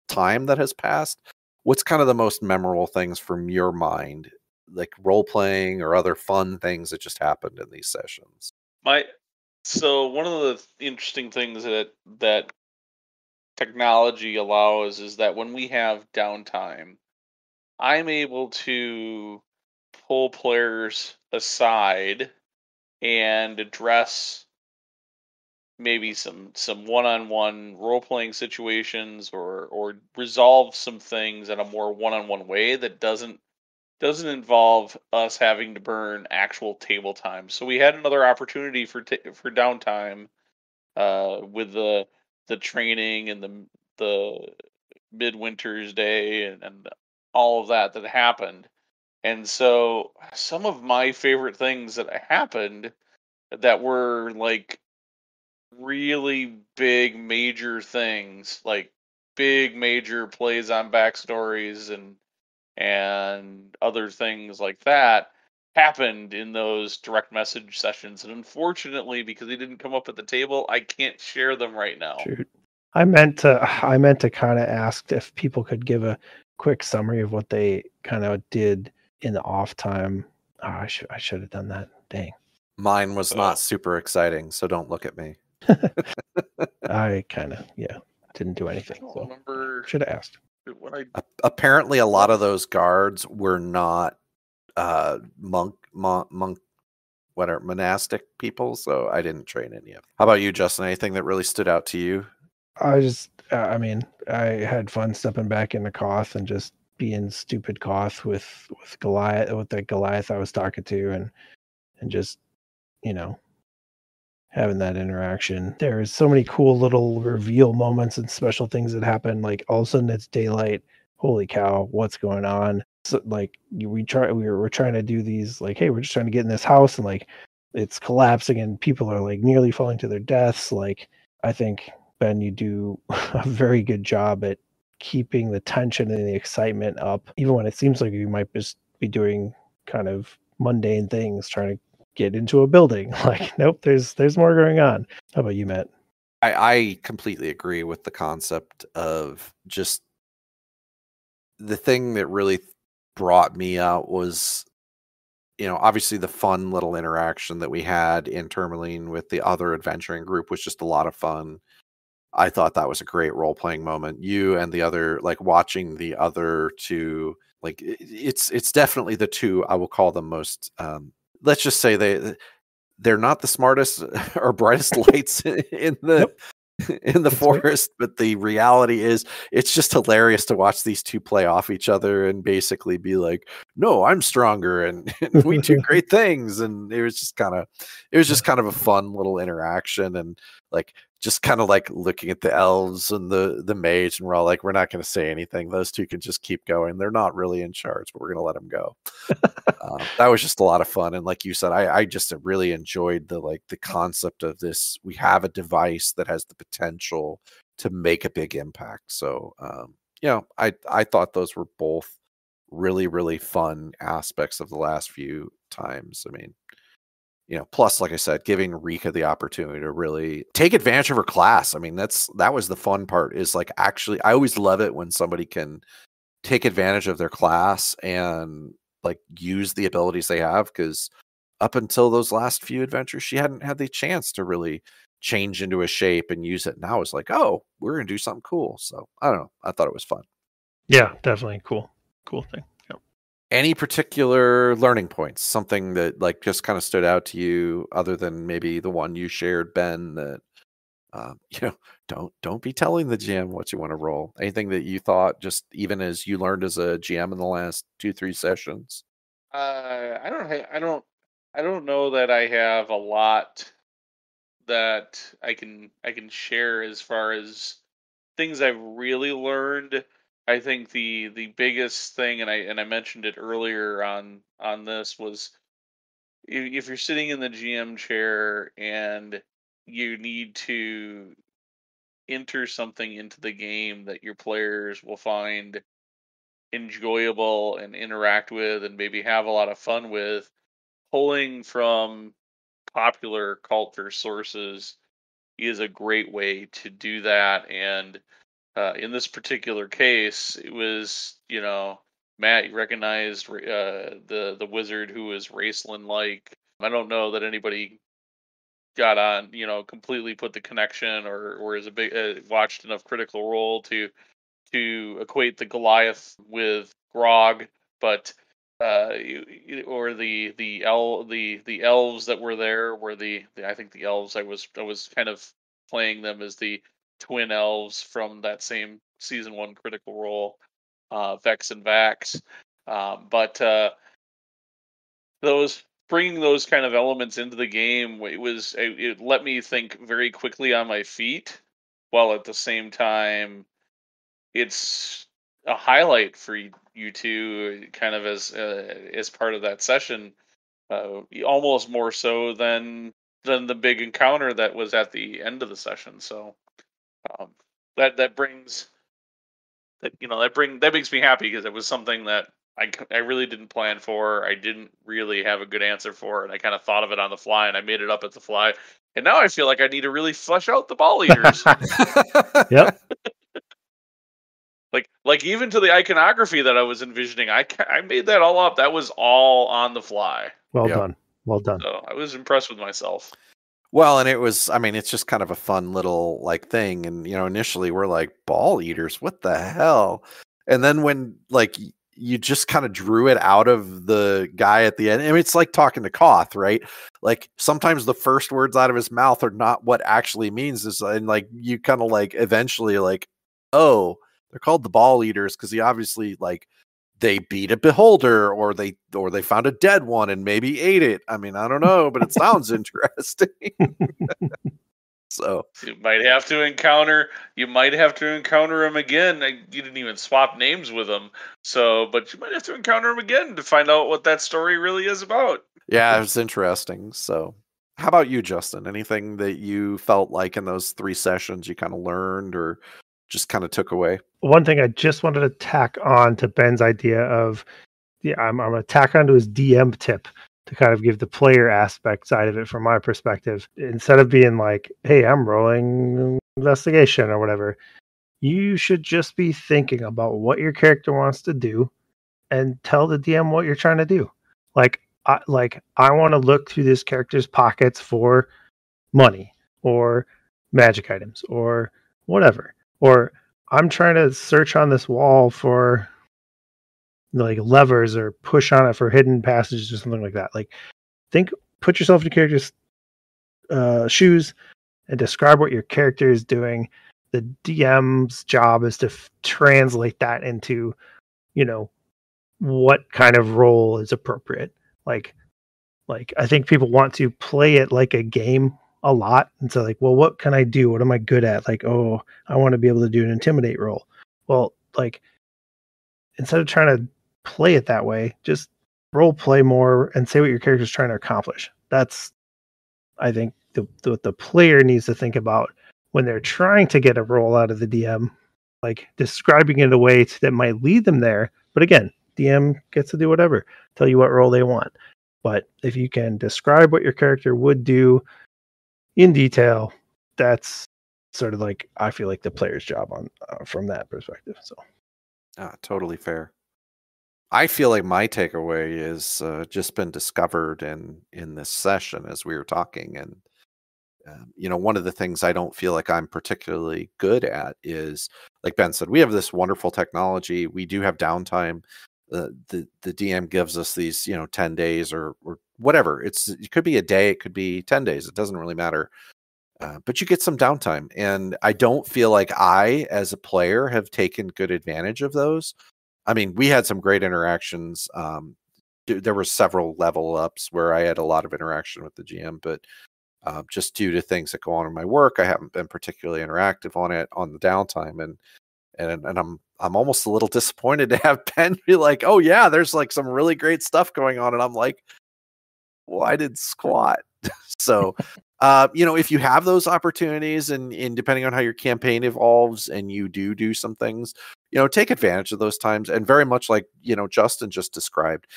time that has passed. What's kind of the most memorable things from your mind, like role playing or other fun things that just happened in these sessions? So one of the interesting things that technology allows is that when we have downtime, I'm able to pull players aside and address maybe some one-on-one role-playing situations or resolve some things in a more one-on-one way that doesn't involve us having to burn actual table time. So we had another opportunity for downtime with the training and the midwinter's day and all of that happened. And so some of my favorite things that happened that were like really big major things, like big major plays on backstories and other things like that, happened in those direct message sessions. And unfortunately, because they didn't come up at the table, I can't share them right now. Shoot. I meant to kind of ask if people could give a quick summary of what they kind of did in the off time. Oh, I should have done that. Dang. Mine was not super exciting, so don't look at me. I kind of didn't do anything. I don't So remember. should have asked. Apparently, a lot of those guards were not monk, whatever, monastic people, so I didn't train any of them. How about you, Justin? Anything that really stood out to you? I just, I mean, I had fun stepping back into Koth and just being stupid Koth with Goliath, with the Goliath I was talking to, and just, having that interaction. There's so many cool little reveal moments and special things that happen. Like all of a sudden it's daylight. Holy cow, what's going on? So like we're trying to do these, like, hey, we're just trying to get in this house, and like it's collapsing and people are like nearly falling to their deaths. Like, I think, Ben, you do a very good job at keeping the tension and the excitement up, even when it seems like you might just be doing kind of mundane things, trying to get into a building. Like, nope, there's more going on. How about you, Matt? I completely agree with the concept of just the thing that really brought me out was, obviously the fun little interaction that we had in Tourmaline with the other adventuring group was just a lot of fun. I thought that was a great role-playing moment. You and the other, like watching the other two, like it's definitely the two I will call them most, let's just say they're not the smartest or brightest lights in the in the forest, but the reality is it's just hilarious to watch these two play off each other and basically be like, no, I'm stronger and we do great things. And it was just kind of a fun little interaction, and like just kind of like looking at the elves and the mage, and we're all like, we're not going to say anything. Those two can just keep going. They're not really in charge, but we're going to let them go. That was just a lot of fun. And like you said, I just really enjoyed the concept of this. We have a device that has the potential to make a big impact. So I thought those were both really, really fun aspects of the last few times. I mean, plus, like I said, giving Rika the opportunity to really take advantage of her class. I mean, that was the fun part, is like, actually, I always love it when somebody can take advantage of their class and like use the abilities they have, because up until those last few adventures, she hadn't had the chance to really change into a shape and use it. Now it's like, oh, we're going to do something cool. So I don't know. I thought it was fun. Yeah, definitely cool thing. Yep. Any particular learning points, something that like just kind of stood out to you, other than maybe the one you shared, Ben, that don't be telling the GM what you want to roll. Anything that you thought, just even as you learned as a GM in the last 2-3 sessions? I don't know that I have a lot that I can share as far as things I've really learned. I think the biggest thing, and I mentioned it earlier on this, was if you're sitting in the GM chair and you need to enter something into the game that your players will find enjoyable and interact with and maybe have a lot of fun with, pulling from popular culture sources is a great way to do that. And in this particular case, it was, Matt, you recognized the wizard who was Raceland like. I don't know that anybody got on, completely put the connection or is a big watched enough Critical Role to equate the Goliath with Grog, but or the elves that were there were I think the elves, I was kind of playing them as the twin elves from that same season 1 Critical Role, Vex and Vax, but those bringing those kind of elements into the game, it let me think very quickly on my feet, while at the same time it's a highlight for you two, kind of as part of that session, almost more so than the big encounter that was at the end of the session. So that brings that makes me happy, because it was something that I really didn't plan for. I didn't really have a good answer for, and I kind of thought of it on the fly, and I made it up at the fly. And now I feel like I need to really flesh out the ball eaters. Yep. Like even to the iconography that I was envisioning, I made that all up. That was all on the fly. Well done. So I was impressed with myself. Well, and it was, I mean, it's just kind of a fun little like thing. And, initially we're like, ball eaters, what the hell? And then when like you just kind of drew it out of the guy at the end, I mean, it's like talking to Koth, right? Like sometimes the first words out of his mouth are not what actually means, and like you kind of like eventually like, oh, they're called the ball eaters because he obviously like they beat a beholder or they found a dead one and maybe ate it. I mean, I don't know, but it sounds interesting. So you might have to encounter him again. You didn't even swap names with him. But you might have to encounter him again to find out what that story really is about. Yeah, it was interesting. So how about you, Justin? Anything that you felt like in those 3 sessions you kind of learned or just kind of took away? One thing I just wanted to tack on to Ben's idea of, I'm going to tack onto his DM tip to kind of give the player aspect side of it from my perspective. Instead of being like, hey, I'm rolling investigation or whatever, you should just be thinking about what your character wants to do and tell the DM what you're trying to do. I want to look through this character's pockets for money or magic items or whatever. Or I'm trying to search on this wall for like levers or push on it for hidden passages or something like that. Like, put yourself in your character's shoes and describe what your character is doing. The DM's job is to translate that into, what kind of role is appropriate. Like I think people want to play it like a game a lot, and so like, well, what can I do? What am I good at? Like, oh, I want to be able to do an intimidate roll. Well, like, instead of trying to play it that way, just role play more and say what your character's trying to accomplish. That's, I think, what the player needs to think about when they're trying to get a roll out of the DM. like describing it in a way that might lead them there. But again, DM gets to do whatever, tell you what role they want. But if you can describe what your character would do in detail, that's sort of like, I feel like, the player's job on from that perspective. So totally fair. I feel like my takeaway is just been discovered in this session as we were talking. And, one of the things I don't feel like I'm particularly good at is, like Ben said, we have this wonderful technology. We do have downtime. The DM gives us these, 10 days or whatever. It could be a day. It could be 10 days. It doesn't really matter. But you get some downtime. And I don't feel like I, as a player, have taken good advantage of those. I mean, we had some great interactions. There were several level ups where I had a lot of interaction with the GM, but just due to things that go on in my work, I haven't been particularly interactive on it on the downtime. And I'm almost a little disappointed to have Ben be like, "Oh yeah, there's like some really great stuff going on," and I'm like, "Well, I did squat." So, if you have those opportunities, and depending on how your campaign evolves, and you do some things, take advantage of those times. And very much like Justin just described,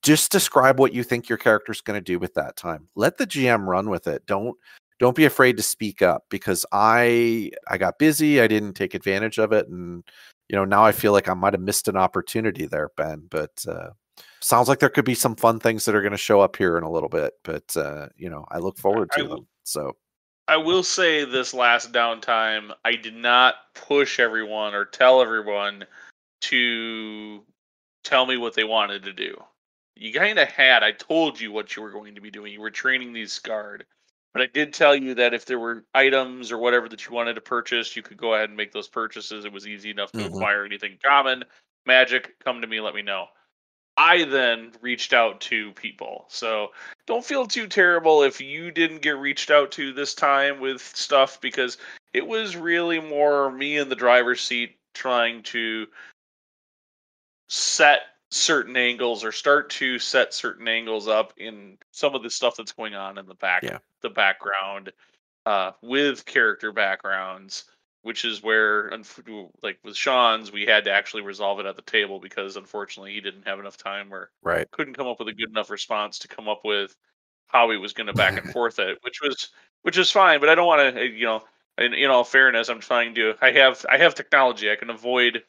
just describe what you think your character's going to do with that time. Let the GM run with it. Don't be afraid to speak up, because I got busy. I didn't take advantage of it. And, now I feel like I might've missed an opportunity there, Ben, but, sounds like there could be some fun things that are going to show up here in a little bit, but, I look forward to them. So I will say this last downtime, I did not push everyone or tell everyone to tell me what they wanted to do. You kind of had. I told you what you were going to be doing. You were training these Scarred. But I did tell you that if there were items or whatever that you wanted to purchase, you could go ahead and make those purchases. It was easy enough to acquire anything common. Magic, come to me, let me know. I then reached out to people. So don't feel too terrible if you didn't get reached out to this time with stuff, because it was really more me in the driver's seat trying to set certain angles or start to set certain angles up in some of the stuff that's going on in the background with character backgrounds, which is where, like with Sean's, we had to actually resolve it at the table, because unfortunately he didn't have enough time, or couldn't come up with a good enough response to come up with how he was going to back and forth it, which is fine. But I don't want to, in all fairness, I'm trying to, I have technology. I can avoid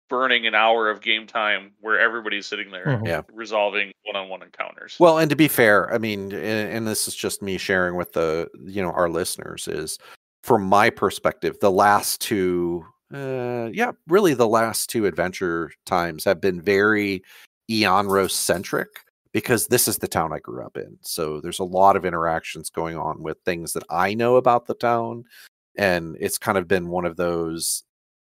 burning an hour of game time where everybody's sitting there resolving one-on-one encounters. Well, and to be fair, I mean, and this is just me sharing with the, our listeners, is from my perspective, the last two, really the last two adventure times have been very Eonros centric, because this is the town I grew up in. So there's a lot of interactions going on with things that I know about the town. And it's kind of been one of those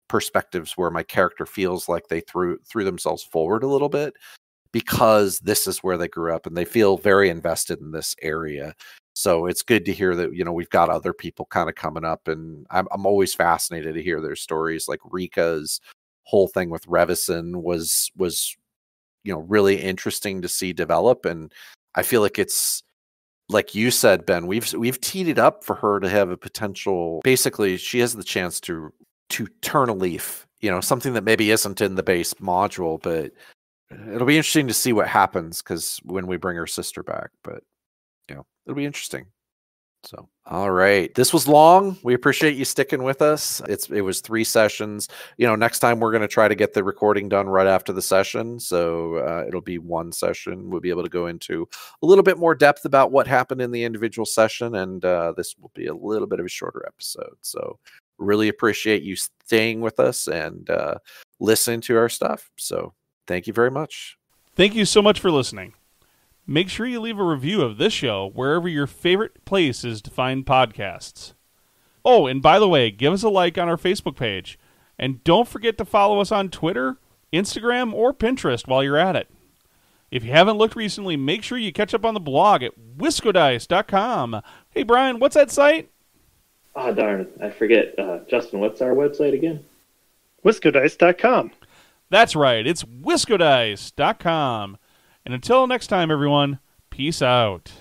perspectives where my character feels like they threw themselves forward a little bit, because this is where they grew up and they feel very invested in this area. So it's good to hear that, we've got other people kind of coming up, and I'm always fascinated to hear their stories. Like Rika's whole thing with Revison was, really interesting to see develop. And I feel like it's, like you said, Ben, we've teed it up for her to have a potential, basically she has the chance to turn a leaf, something that maybe isn't in the base module, but it'll be interesting to see what happens, because when we bring her sister back, but it'll be interesting. So, all right, this was long. We appreciate you sticking with us. It was 3 sessions. Next time we're going to try to get the recording done right after the session. So it'll be 1 session. We'll be able to go into a little bit more depth about what happened in the individual session. And this will be a little bit of a shorter episode. So really appreciate you staying with us and listening to our stuff. So thank you very much. Thank you so much for listening. Make sure you leave a review of this show wherever your favorite place is to find podcasts. Oh, and by the way, give us a like on our Facebook page. And don't forget to follow us on Twitter, Instagram, or Pinterest while you're at it. If you haven't looked recently, make sure you catch up on the blog at wiscodice.com. Hey, Brian, what's that site? Oh, darn, I forget. Justin, what's our website again? Wiscodice.com. That's right, it's wiscodice.com. And until next time, everyone, peace out.